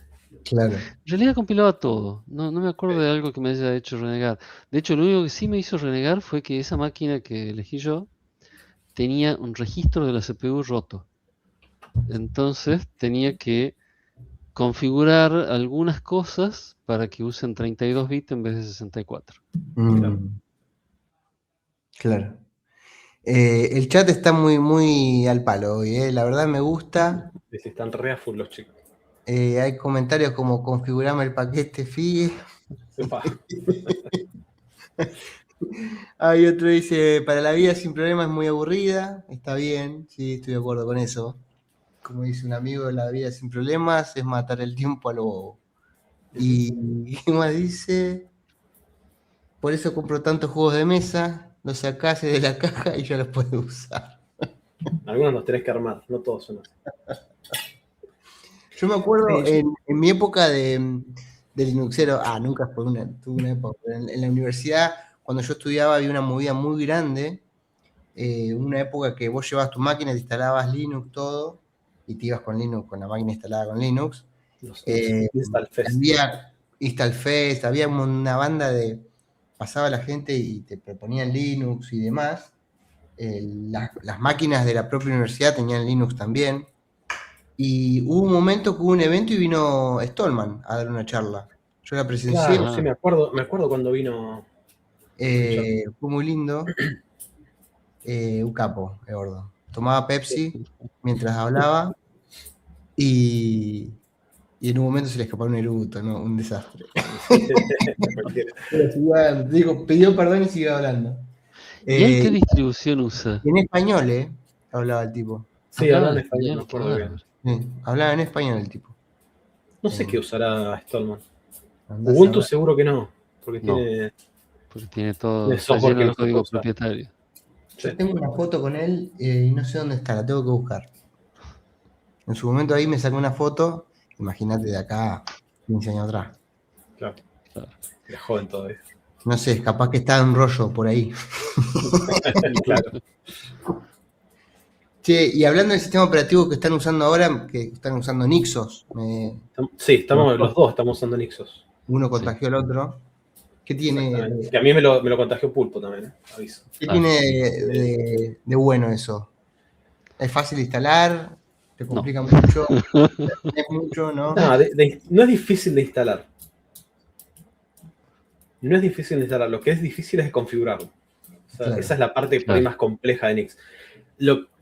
Claro. En realidad compilaba todo. No me acuerdo de algo que me haya hecho renegar. De hecho, lo único que sí me hizo renegar fue que esa máquina que elegí yo tenía un registro de la CPU roto. Entonces tenía que configurar algunas cosas para que usen 32 bits en vez de 64. Claro. El chat está muy, muy al palo hoy, la verdad me gusta. Están re a full los chicos. Hay comentarios como configurame el paquete FIE. Hay otro dice, para la vida sin problemas es muy aburrida. Está bien, sí, estoy de acuerdo con eso. Como dice un amigo, la vida sin problemas es matar el tiempo a lo bobo. Y ¿qué más dice? Por eso compro tantos juegos de mesa, los sacás de la caja y ya los puedes usar. Algunos los tenés que armar, no todos son así. Yo me acuerdo en mi época de Linuxero, nunca fue tuve una época, pero en la universidad, cuando yo estudiaba, había una movida muy grande, una época que vos llevabas tu máquina, te instalabas Linux, todo, y te ibas con Linux, con la máquina instalada con Linux. Instalfest. Había Instalfest, había una banda de... Pasaba la gente y te proponían Linux y demás. Las máquinas de la propia universidad tenían Linux también. Y hubo un momento que hubo un evento y vino Stallman a dar una charla. Yo la presencié. Claro, sí, me acuerdo cuando vino. Fue muy lindo. Un capo, gordo. Tomaba Pepsi mientras hablaba y en un momento se le escapó un eructo, ¿no? Un desastre. Digo, pidió perdón y siguió hablando. ¿Y él qué distribución usa? En español, hablaba el tipo. Sí, hablaba en español, me acuerdo bien. Sí, hablaba en español el tipo. No sé qué usará Stallman. Andá a Ubuntu saber. seguro que no, porque No. tiene Porque tiene todo, tiene está software lleno que de no se puede código usar. propietario. Sí. Yo tengo una foto con él y no sé dónde está, la tengo que buscar. En su momento ahí me saqué una foto, imagínate de acá 15 años atrás. Claro, Claro. es joven todavía. No sé, capaz que está en rollo por ahí. Claro. Che, y hablando del sistema operativo que están usando ahora, que están usando Nixos, Sí, los dos estamos usando Nixos. uno Sí. contagió al otro. ¿Qué tiene, Exactamente. Que a mí me lo contagió Pulpo también, aviso. qué Ah, tiene sí. de bueno eso? ¿Es fácil de instalar? ¿Te No. complica mucho? ¿Es mucho, no? No, no es difícil de instalar. No es difícil de instalar. Lo que es difícil es configurarlo. O sea, Claro. esa es la parte por ahí más compleja de Nix.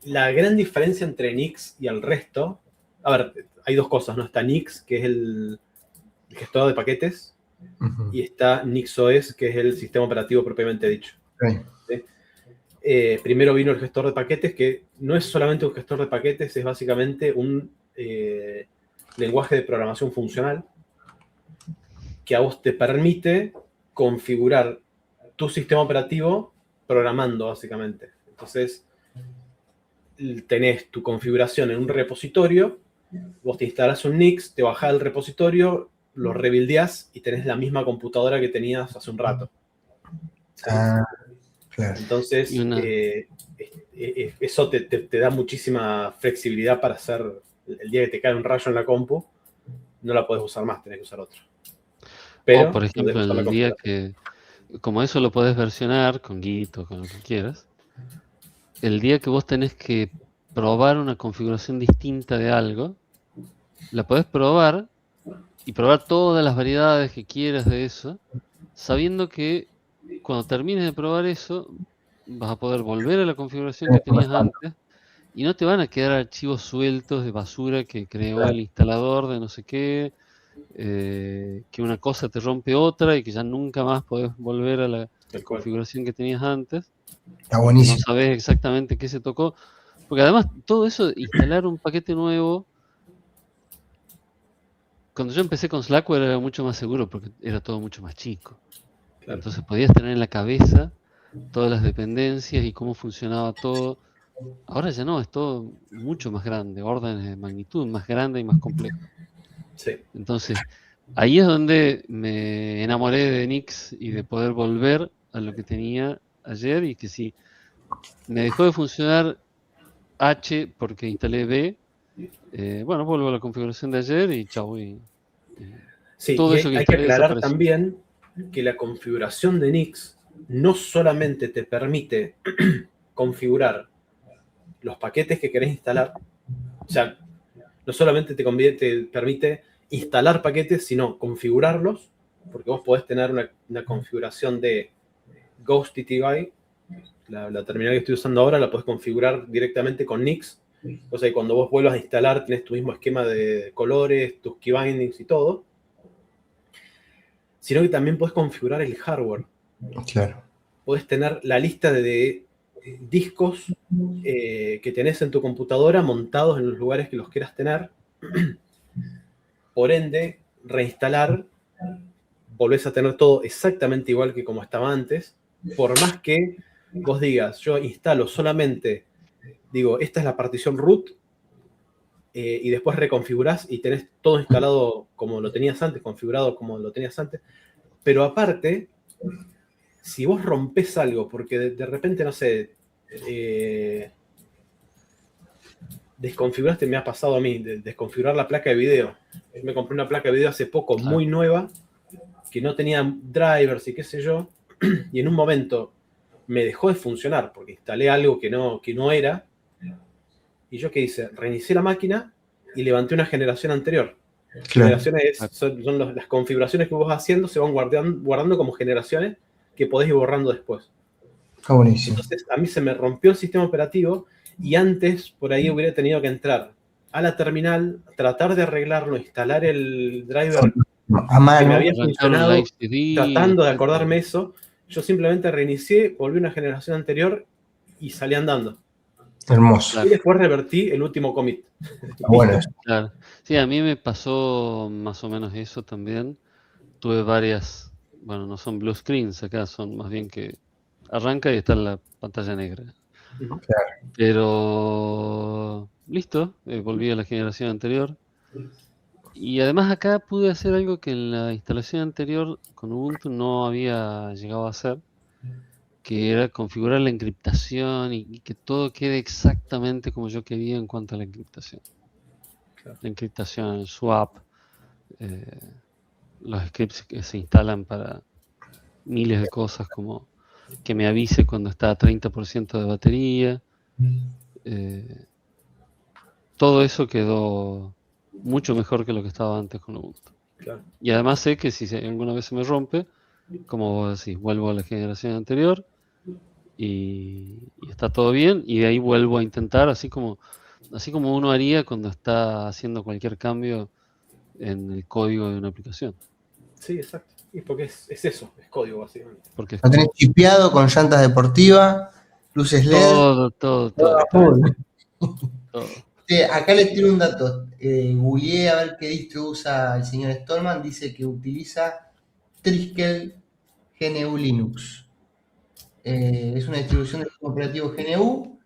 La gran diferencia entre Nix y el resto. A ver, hay dos cosas, ¿no? Está Nix, que es el gestor de paquetes, Ujú. y está NixOS, que es el sistema operativo propiamente dicho. Sí. ¿Sí? Primero vino el gestor de paquetes, que no es solamente un gestor de paquetes, es básicamente un lenguaje de programación funcional que a vos te permite configurar tu sistema operativo programando, básicamente. Entonces, tenés tu configuración en un repositorio, vos te instalás un Nix, te bajás el repositorio, lo rebuildeás y tenés la misma computadora que tenías hace un rato. ¿Sí? Ah, claro. Entonces, Y una- eso te da muchísima flexibilidad para hacer, el día que te cae un rayo en la compu, no la podés usar más, tenés que usar otra. Pero O, por ejemplo, podés usar la el día configuración. que, como eso lo podés versionar con Git o con lo que quieras, el día que vos tenés que probar una configuración distinta de algo, la podés probar y probar todas las variedades que quieras de eso, sabiendo que cuando termines de probar eso, vas a poder volver a la configuración que tenías antes y no te van a quedar archivos sueltos de basura que creó el instalador de no sé qué, que una cosa te rompe otra y que ya nunca más podés volver a la Tal cual. configuración que tenías antes, Está porque no buenísimo. sabés exactamente qué se tocó. Porque además todo eso, instalar un paquete nuevo, cuando yo empecé con Slackware era mucho más seguro porque era todo mucho más chico. Claro. Entonces podías tener en la cabeza todas las dependencias y cómo funcionaba todo. Ahora ya no, es todo mucho más grande, órdenes de magnitud más grande y más complejo. Sí. Entonces, ahí es donde me enamoré de Nix y de poder volver a lo que tenía ayer y que si me dejó de funcionar H porque instalé B, bueno, vuelvo a la configuración de ayer y chau. Sí, Todo y eso que hay que instalé aclarar desapareció. también que la configuración de Nix no solamente te permite configurar los paquetes que querés instalar, o sea, no solamente te permite instalar paquetes, sino configurarlos, porque vos podés tener una configuración de GhostTTY, la terminal que estoy usando ahora, la podés configurar directamente con Nix, o sea, que cuando vos vuelvas a instalar, tenés tu mismo esquema de colores, tus key bindings y todo, sino que también podés configurar el hardware. Claro. Podés tener la lista de discos que tenés en tu computadora montados en los lugares que los quieras tener. Por ende, reinstalar, volvés a tener todo exactamente igual que como estaba antes, por más que vos digas, yo instalo solamente, digo, esta es la partición root, y después reconfigurás y tenés todo instalado como lo tenías antes, configurado como lo tenías antes, pero aparte, si vos rompés algo, porque de repente, no sé, desconfiguraste, me ha pasado a mí, desconfigurar la placa de video. Yo me compré una placa de video hace poco, Claro. muy nueva, que no tenía drivers y qué sé yo, y en un momento me dejó de funcionar porque instalé algo que no era, y yo qué hice, reinicié la máquina y levanté una generación anterior. Claro. Generaciones son las configuraciones que vos vas haciendo, se van guardando como generaciones que podés ir borrando después. Está buenísimo. Entonces a mí se me rompió el sistema operativo y antes por ahí hubiera tenido que entrar a la terminal, tratar de arreglarlo, instalar el driver A mano. que me había Arrancar un funcionado, live CD, tratando de acordarme eso. Yo simplemente reinicié, volví a una generación anterior y salí andando. Hermoso. Y después revertí el último commit. Bueno, Claro. Sí, a mí me pasó más o menos eso también. Tuve varias, bueno, no son blue screens acá, son más bien que arranca y está en la pantalla negra. Ujú. Pero listo, volví a la generación anterior. Y además acá pude hacer algo que en la instalación anterior con Ubuntu no había llegado a hacer, que era configurar la encriptación y que todo quede exactamente como yo quería en cuanto a la encriptación. Claro. La encriptación, el swap, los scripts que se instalan para miles de cosas como que me avise cuando está a 30% de batería. Todo eso quedó mucho mejor que lo que estaba antes con Ubuntu. Claro. Y además sé que si alguna vez se me rompe, como vos decís, vuelvo a la generación anterior y está todo bien, y de ahí vuelvo a intentar, así como uno haría cuando está haciendo cualquier cambio en el código de una aplicación, Sí, exacto. Y porque es eso, es código básicamente. porque es lo tenés código. chipeado con llantas deportivas, luces LED. Todo, Exactamente. todo. Acá les tiro un dato. Googleé a ver qué distro usa el señor Stallman. Dice que utiliza Triskel GNU Linux. Es una distribución del sistema operativo GNU.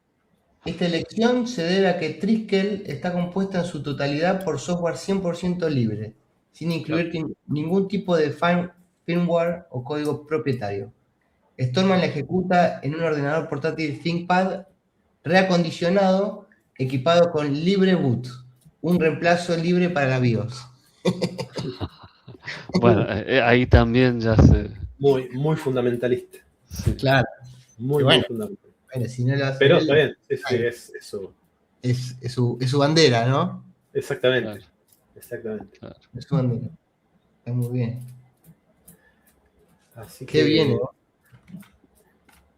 Esta elección se debe a que Triskel está compuesta en su totalidad por software 100% libre, sin incluir ningún tipo de firmware o código propietario. Stallman la ejecuta en un ordenador portátil ThinkPad reacondicionado, equipado con LibreBoot, un reemplazo libre para la BIOS. Bueno, ahí también ya se... Muy, muy fundamentalista. Sí, Claro. Muy, Y muy bueno, fundamentalista. si no lo hace Pero está él, bien, sí, es eso. es su bandera, ¿no? Exactamente. claro, Exactamente. claro. Es su bandera. Está muy bien. Así Qué bien, que ¿no?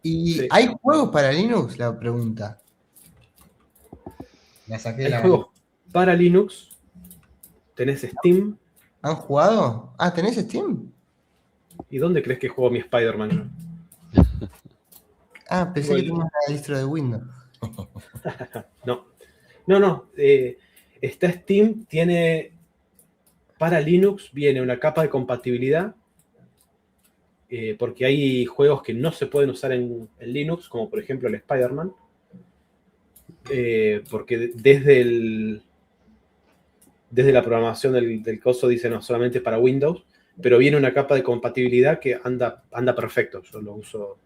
¿Y sí. hay juegos para Linux? La pregunta. La saqué de Hay la juegos para Linux. Tenés Steam. ¿Han jugado? Ah, ¿tenés Steam? ¿Y dónde crees que juego mi Spider-Man yo? Ah, pensé Tengo que el- tenías la distro de Windows. No. No. Está Steam, tiene para Linux, viene una capa de compatibilidad. Porque hay juegos que no se pueden usar en Linux, como por ejemplo el Spider-Man. Porque desde la programación del coso dice no, solamente para Windows, pero viene una capa de compatibilidad que anda perfecto. Yo lo uso.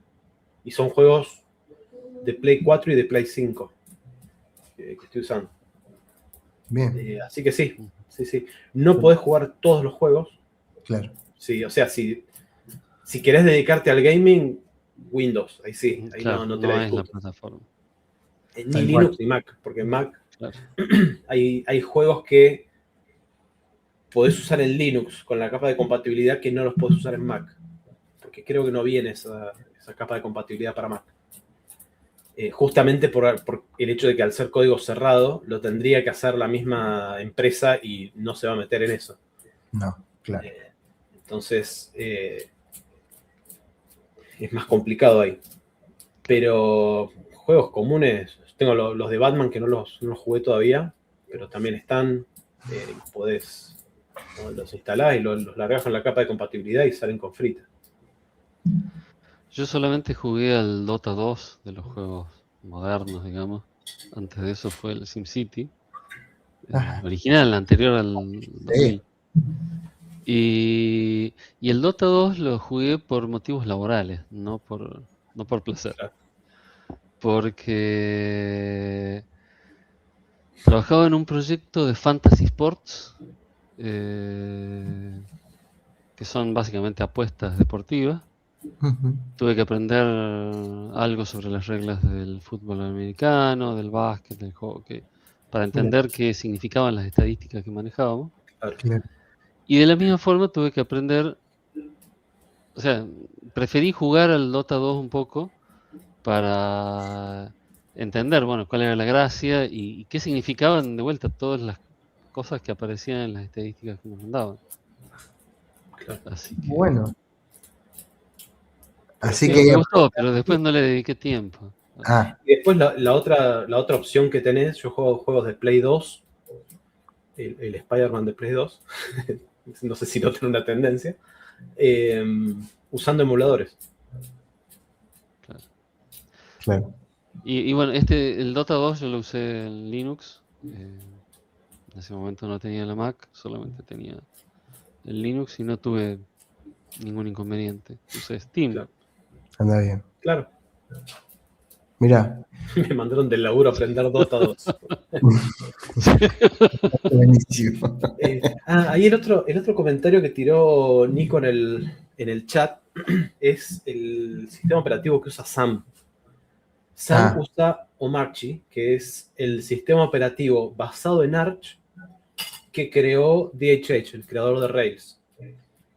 Y son juegos de Play 4 y de Play 5 que estoy usando. Bien, Así que sí. No podés jugar todos los juegos. claro. Sí, o sea, si querés dedicarte al gaming, Windows, ahí sí, ahí Claro, no te la no es la discuto. plataforma. Ni Tal cual. Linux ni Mac, porque en Mac Claro, hay juegos que podés usar en Linux con la capa de compatibilidad que no los podés usar en Mac. Porque creo que no viene esa capa de compatibilidad para Mac. Justamente por el hecho de que al ser código cerrado, lo tendría que hacer la misma empresa y no se va a meter en eso. No, claro. Entonces, es más complicado ahí. Pero juegos comunes, tengo los de Batman que no los jugué todavía, pero también están, los instalás y los largás con la capa de compatibilidad y salen con frita. yo solamente jugué al Dota 2 de los juegos modernos, digamos. Antes de eso fue el SimCity, Ah, original, anterior al sí. 2000. Y el Dota 2 lo jugué por motivos laborales, no por placer. Claro. Porque trabajaba en un proyecto de Fantasy Sports, que son básicamente apuestas deportivas. Ujú. Tuve que aprender algo sobre las reglas del fútbol americano, del básquet, del hockey, para entender qué significaban las estadísticas que manejábamos. Claro. Claro. Y de la misma forma tuve que aprender, o sea, preferí jugar al Dota 2 un poco para entender, bueno, cuál era la gracia y qué significaban de vuelta todas las cosas que aparecían en las estadísticas que nos mandaban. Claro. Así que Bueno, así sí, que me gustó, pero después no le dediqué tiempo. Ah, Y después la otra opción que tenés, yo juego juegos de Play 2, el Spider-Man de Play 2, no sé si no tiene una tendencia, usando emuladores. claro. Y bueno, el Dota 2 yo lo usé en Linux. En ese momento no tenía la Mac, solamente tenía el Linux y no tuve ningún inconveniente. Usé Steam. Claro. Anda bien. Claro, Mirá. me mandaron del laburo a aprender Dota 2. Buenísimo. Ahí el otro comentario que tiró Nico en el chat es el sistema operativo que usa Sam. Sam Ah. usa Omarchy, que es el sistema operativo basado en Arch que creó DHH, el creador de Rails,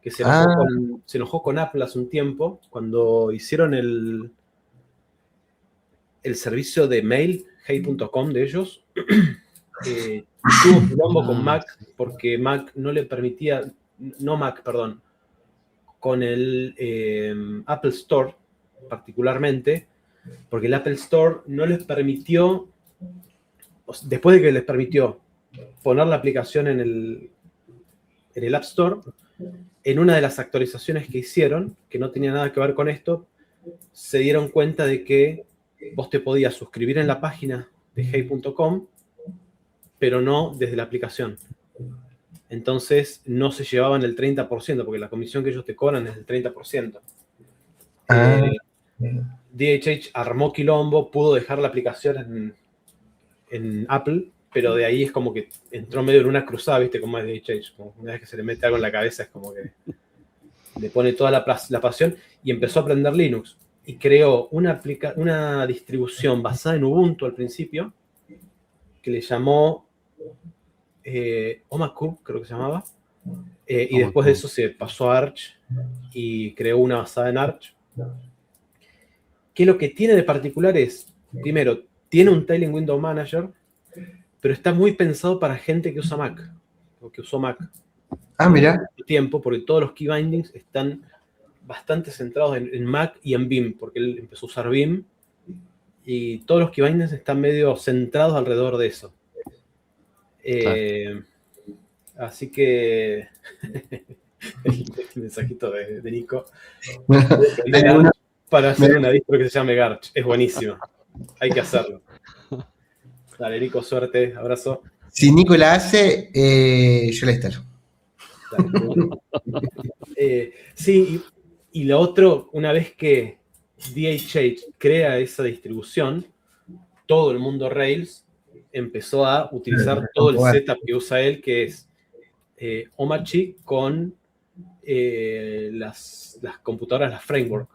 que se enojó con Apple hace un tiempo cuando hicieron el servicio de mail, hey.com de ellos. Tuvo un quilombo con Mac porque Mac no le permitía, no Mac, perdón, con el Apple Store particularmente, porque el Apple Store no les permitió, después de que les permitió poner la aplicación en el App Store, en una de las actualizaciones que hicieron, que no tenía nada que ver con esto, se dieron cuenta de que vos te podías suscribir en la página de hey.com, pero no desde la aplicación. Entonces no se llevaban el 30%, porque la comisión que ellos te cobran es del 30%. DHH armó quilombo, pudo dejar la aplicación en Apple, pero de ahí es como que entró medio en una cruzada, ¿viste? Como es DHH. Como una vez que se le mete algo en la cabeza es como que le pone toda la pasión y empezó a aprender Linux. Y creó una distribución basada en Ubuntu al principio, que le llamó Omakub, creo que se llamaba. Y después de eso se pasó a Arch y creó una basada en Arch. Que lo que tiene de particular es, primero, tiene un Tiling Window Manager, pero está muy pensado para gente que usa Mac, o que usó Mac. Mira. Tiempo, porque todos los key bindings están bastante centrados en Mac y en Vim, porque él empezó a usar Vim, y todos los key bindings están medio centrados alrededor de eso. Claro. Así que el mensajito de Nico para hacer una distro que se llame Garch, es buenísimo, hay que hacerlo. Dale, Nico, suerte, abrazo. Si Nico la hace, yo la instalo. Sí, y lo otro, una vez que DHH crea esa distribución, todo el mundo Rails empezó a utilizar todo el setup que usa él, que es Omarchy con las computadoras, las framework.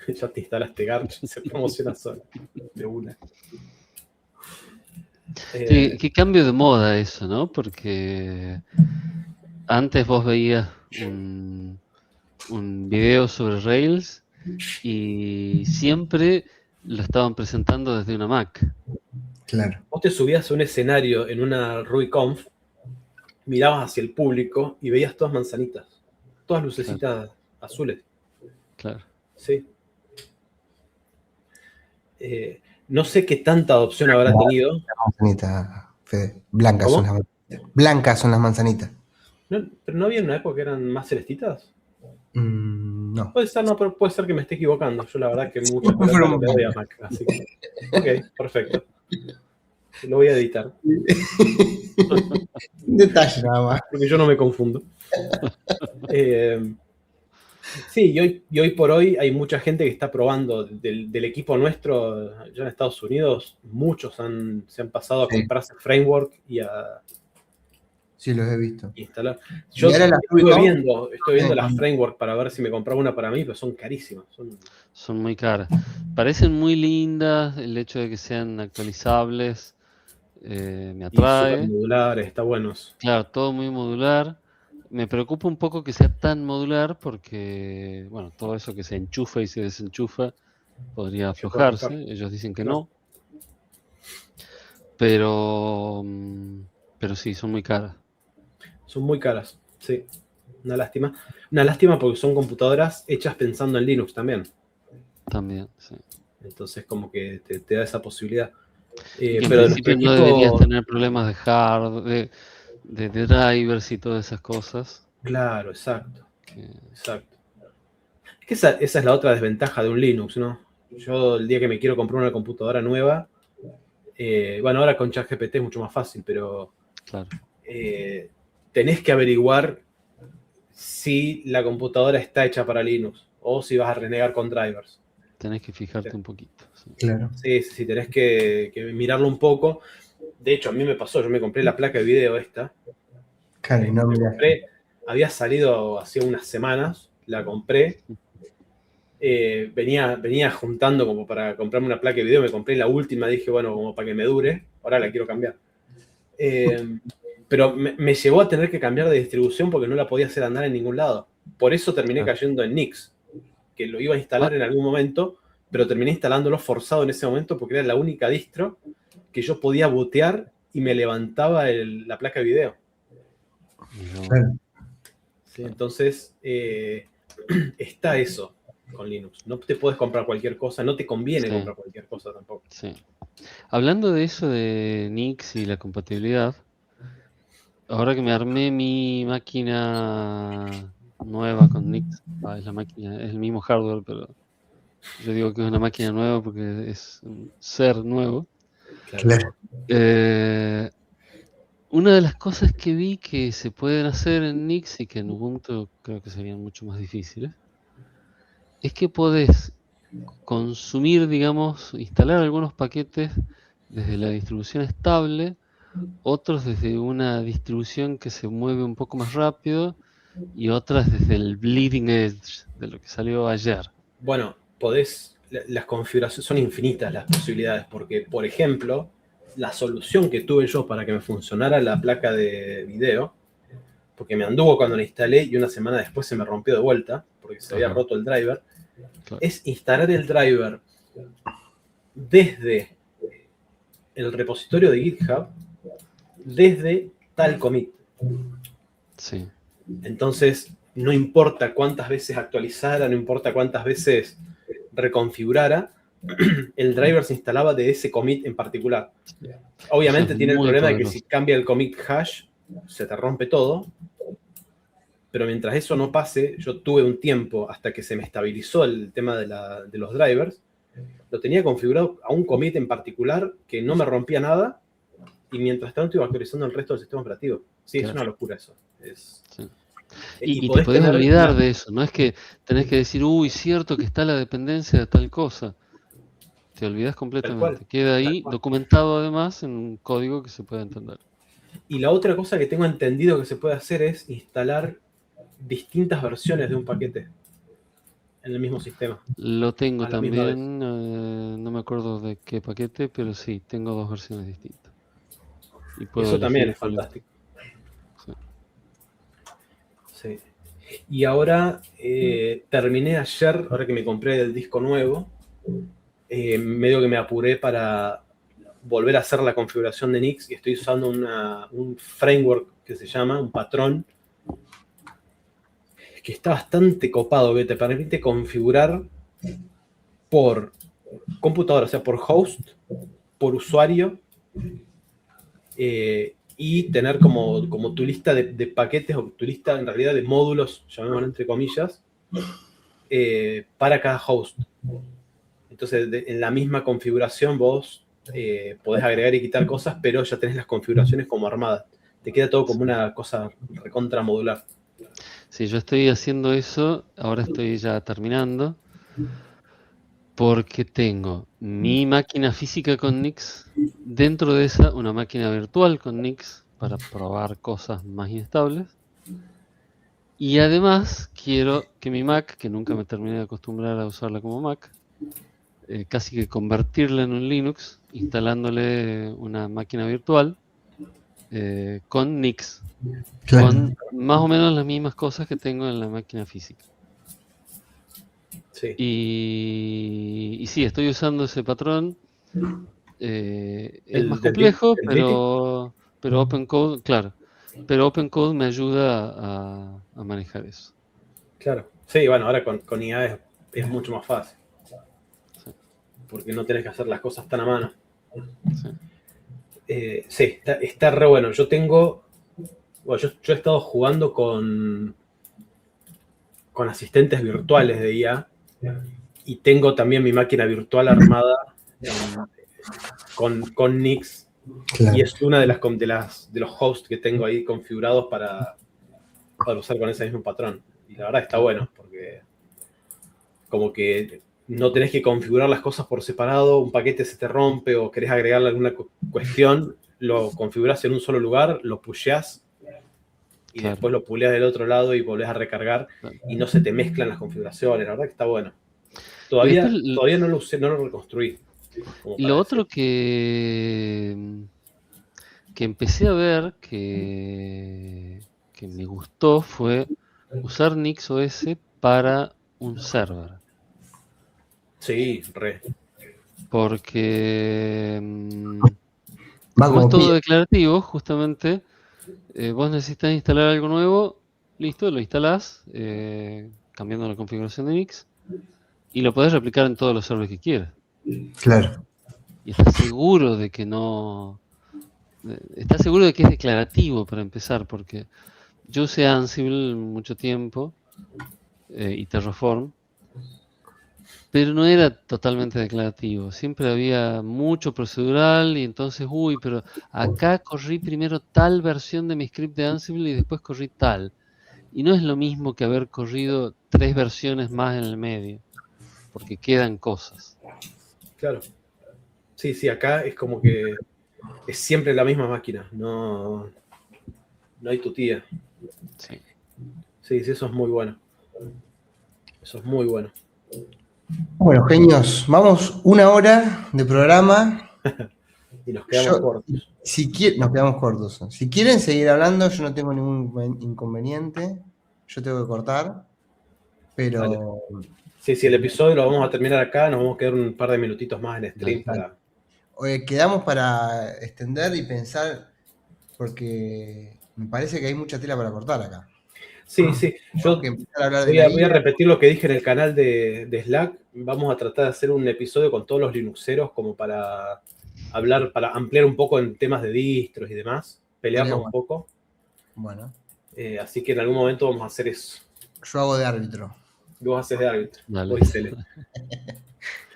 Ya te instalaste Garch, se promociona solo, de una. Sí, qué cambio de moda eso, ¿no? Porque antes vos veías un video sobre Rails y siempre lo estaban presentando desde una Mac. Claro. Vos te subías a un escenario en una RubyConf, mirabas hacia el público y veías todas manzanitas, todas lucecitas azules. Claro. Sí. No sé qué tanta adopción habrá tenido. Manzanita, Fede. Blancas son las manzanitas. Blancas son las manzanitas. ¿No, pero no había una época que eran más celestitas? No. Puede ser, no, pero puede ser que me esté equivocando. Yo la verdad que muchas cosas no le doy a Mac, así que... Ok, perfecto. Lo voy a editar. Un detalle nada más. Porque yo no me confundo. Sí, y hoy por hoy hay mucha gente que está probando del equipo nuestro, ya en Estados Unidos, muchos se han pasado a comprarse framework y a... Sí, los he visto. Instalar. Yo estoy viendo las framework para ver si me compraba una para mí, pero son carísimas. Son muy caras. Parecen muy lindas, el hecho de que sean actualizables me atrae. Y súper modulares, está buenos. Claro, todo muy modular. Me preocupa un poco que sea tan modular porque, bueno, todo eso que se enchufa y se desenchufa podría aflojarse. Ellos dicen que no. Pero sí, son muy caras. Son muy caras, sí. Una lástima. Una lástima porque son computadoras hechas pensando en Linux también. También, sí. Entonces como que te da esa posibilidad. Y que en Pero de nuestro principio no deberías equipo, tener problemas de de drivers y todas esas cosas. claro, exacto, Que, exacto. Es que esa es la otra desventaja de un Linux, ¿no? Yo el día que me quiero comprar una computadora nueva, bueno, ahora con ChatGPT es mucho más fácil, pero claro, eh, tenés que averiguar si la computadora está hecha para Linux o si vas a renegar con drivers. tenés que fijarte un poquito. Sí. Claro. Sí, sí, sí, tenés que mirarlo un poco. De hecho, a mí me pasó, yo me compré la placa de video esta. Claro, y no Me miraste. compré, había salido hace unas semanas, la compré. Venía juntando como para comprarme una placa de video, me compré la última, dije, bueno, como para que me dure, ahora la quiero cambiar. Pero me llevó a tener que cambiar de distribución porque no la podía hacer andar en ningún lado. Por eso terminé Claro. cayendo en Nix, que lo iba a instalar Ah, en algún momento, pero terminé instalándolo forzado en ese momento porque era la única distro que yo podía bootear y me levantaba la placa de video. mirá vos, Claro. ¿Sí? claro. Entonces, está eso con Linux. No te puedes comprar cualquier cosa, no te conviene Sí, comprar cualquier cosa tampoco. sí. Hablando de eso de Nix y la compatibilidad, ahora que me armé mi máquina nueva con Nix, es la máquina, es el mismo hardware, pero yo digo que es una máquina nueva porque es un ser nuevo. Claro. Claro. Eh, una de las cosas que vi que se pueden hacer en Nix y que en Ubuntu creo que serían mucho más difíciles, es que podés consumir, digamos, instalar algunos paquetes desde la distribución estable, otros desde una distribución que se mueve un poco más rápido y otras desde el bleeding edge de lo que salió ayer. Bueno, las configuraciones son infinitas las posibilidades, porque, por ejemplo, la solución que tuve yo para que me funcionara la placa de video, porque me anduvo cuando la instalé y una semana después se me rompió de vuelta, porque se había Ajá, roto el driver, claro. es instalar el driver desde el repositorio de GitHub, desde tal commit. Sí, Entonces, no importa cuántas veces actualizara, no importa cuántas veces reconfigurara, el driver se instalaba de ese commit en particular. eso es Obviamente tiene el muy problema de que si poderoso. cambia el commit hash, se te rompe todo. Pero mientras eso no pase, yo tuve un tiempo hasta que se me estabilizó el tema de los drivers. Lo tenía configurado a un commit en particular que no me rompía nada. Y mientras tanto iba actualizando el resto del sistema operativo. Sí, es Claro, una locura eso. sí. Y Y te podés podés tener olvidar de eso, no es que tenés que decir, uy, cierto que está la dependencia de tal cosa. Te olvidas tal cual, completamente. Queda tal ahí cual. documentado además en un código que se puede entender. Y la otra cosa que tengo entendido que se puede hacer es instalar distintas versiones de un paquete en el mismo sistema, Lo tengo a la misma vez. también, no me acuerdo de qué paquete, pero sí, tengo dos versiones distintas. Y puedo Eso también elegir es cuál. fantástico. Sí. Sí. Y ahora terminé ayer, ahora que me compré el disco nuevo, medio que me apuré para volver a hacer la configuración de Nix y estoy usando un framework que se llama, un patrón, que está bastante copado, que te permite configurar por computadora, o sea, por host, por usuario, y tener como tu lista de paquetes o tu lista en realidad de módulos, llamémoslo entre comillas, para cada host. Entonces, en la misma configuración vos podés agregar y quitar cosas, pero ya tenés las configuraciones como armadas. Te queda todo como una cosa recontra modular. Sí, yo estoy haciendo eso, ahora estoy ya terminando, porque tengo mi máquina física con Nix, dentro de esa una máquina virtual con Nix para probar cosas más inestables. Y además quiero que mi Mac, que nunca me terminé de acostumbrar a usarla como Mac, casi que convertirla en un Linux, instalándole una máquina virtual con Nix, Claro. con más o menos las mismas cosas que tengo en la máquina física. Sí. Y sí, estoy usando ese patrón. Es más El complejo, del DITI, pero OpenCode, claro, pero OpenCode me ayuda a manejar eso. claro. Sí, bueno, ahora con IA es mucho más fácil. porque no tenés que hacer las cosas tan a mano. Sí. Sí, está re bueno. Yo he estado jugando con asistentes virtuales de IA y tengo también mi máquina virtual armada con Nix. Claro. Y es una de los hosts que tengo ahí configurados para usar con ese mismo patrón. Y la verdad está bueno, porque como que no tenés que configurar las cosas por separado, un paquete se te rompe o querés agregarle alguna cuestión, lo configurás en un solo lugar, lo pusheás y Claro. después lo puleás del otro lado y volvés a recargar y no se te mezclan las configuraciones. La verdad que está bueno. Todavía no lo usé, no lo reconstruí. Y lo otro que empecé a ver que me gustó fue usar NixOS para un server. Sí, re. Porque Va como es como todo pilla. declarativo, justamente, vos necesitas instalar algo nuevo, listo, lo instalás, cambiando la configuración de Nix, y lo podés replicar en todos los servers que quieras. Claro. Y estás seguro de que no... Estás seguro de que es declarativo para empezar, porque yo usé Ansible mucho tiempo y Terraform, pero no era totalmente declarativo. Siempre había mucho procedural y entonces, pero acá corrí primero tal versión de mi script de Ansible y después corrí tal. Y no es lo mismo que haber corrido 3 versiones más en el medio, porque quedan cosas. Claro. Sí, acá es como que es siempre la misma máquina, no hay tutía. Sí. Sí, eso es muy bueno. Eso es muy bueno. Bueno, genios, vamos 1 hora de programa. Y nos quedamos cortos. Nos quedamos cortos. Si quieren seguir hablando, yo no tengo ningún inconveniente. Yo tengo que cortar. Pero. Dale. Sí, el episodio lo vamos a terminar acá. Nos vamos a quedar un par de minutitos más en stream para. Quedamos para extender y pensar, porque me parece que hay mucha tela para cortar acá. Sí. Yo voy a repetir lo que dije en el canal de Slack. Vamos a tratar de hacer un episodio con todos los Linuxeros como para hablar, para ampliar un poco en temas de distros y demás. Pelearnos un poco. Bueno. Así que en algún momento vamos a hacer eso. Yo hago de árbitro. Vos haces de árbitro. Dale. Vos y Cele.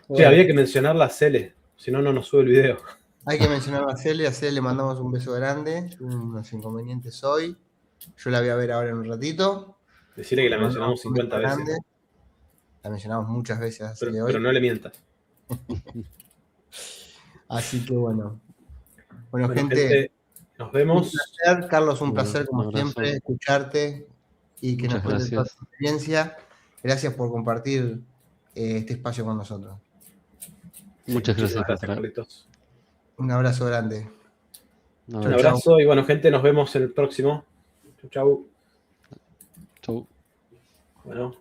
Bueno. Había que mencionar la Cele, si no, no nos sube el video. Hay que mencionar a Cele le mandamos un beso grande. Unos inconvenientes hoy. Yo la voy a ver ahora en un ratito. Decirle que la mencionamos 50 veces. Grande. La mencionamos muchas veces a Cele hoy. Pero no le mientas. Así que bueno. Bueno, gente, nos vemos. Un placer, Carlos, un placer como siempre escucharte y que nos cuentes toda tu experiencia. Gracias por compartir este espacio con nosotros. Muchas gracias, Carlitos. Un abrazo grande. Un abrazo y bueno, gente, nos vemos en el próximo. Chau. Chau. Bueno.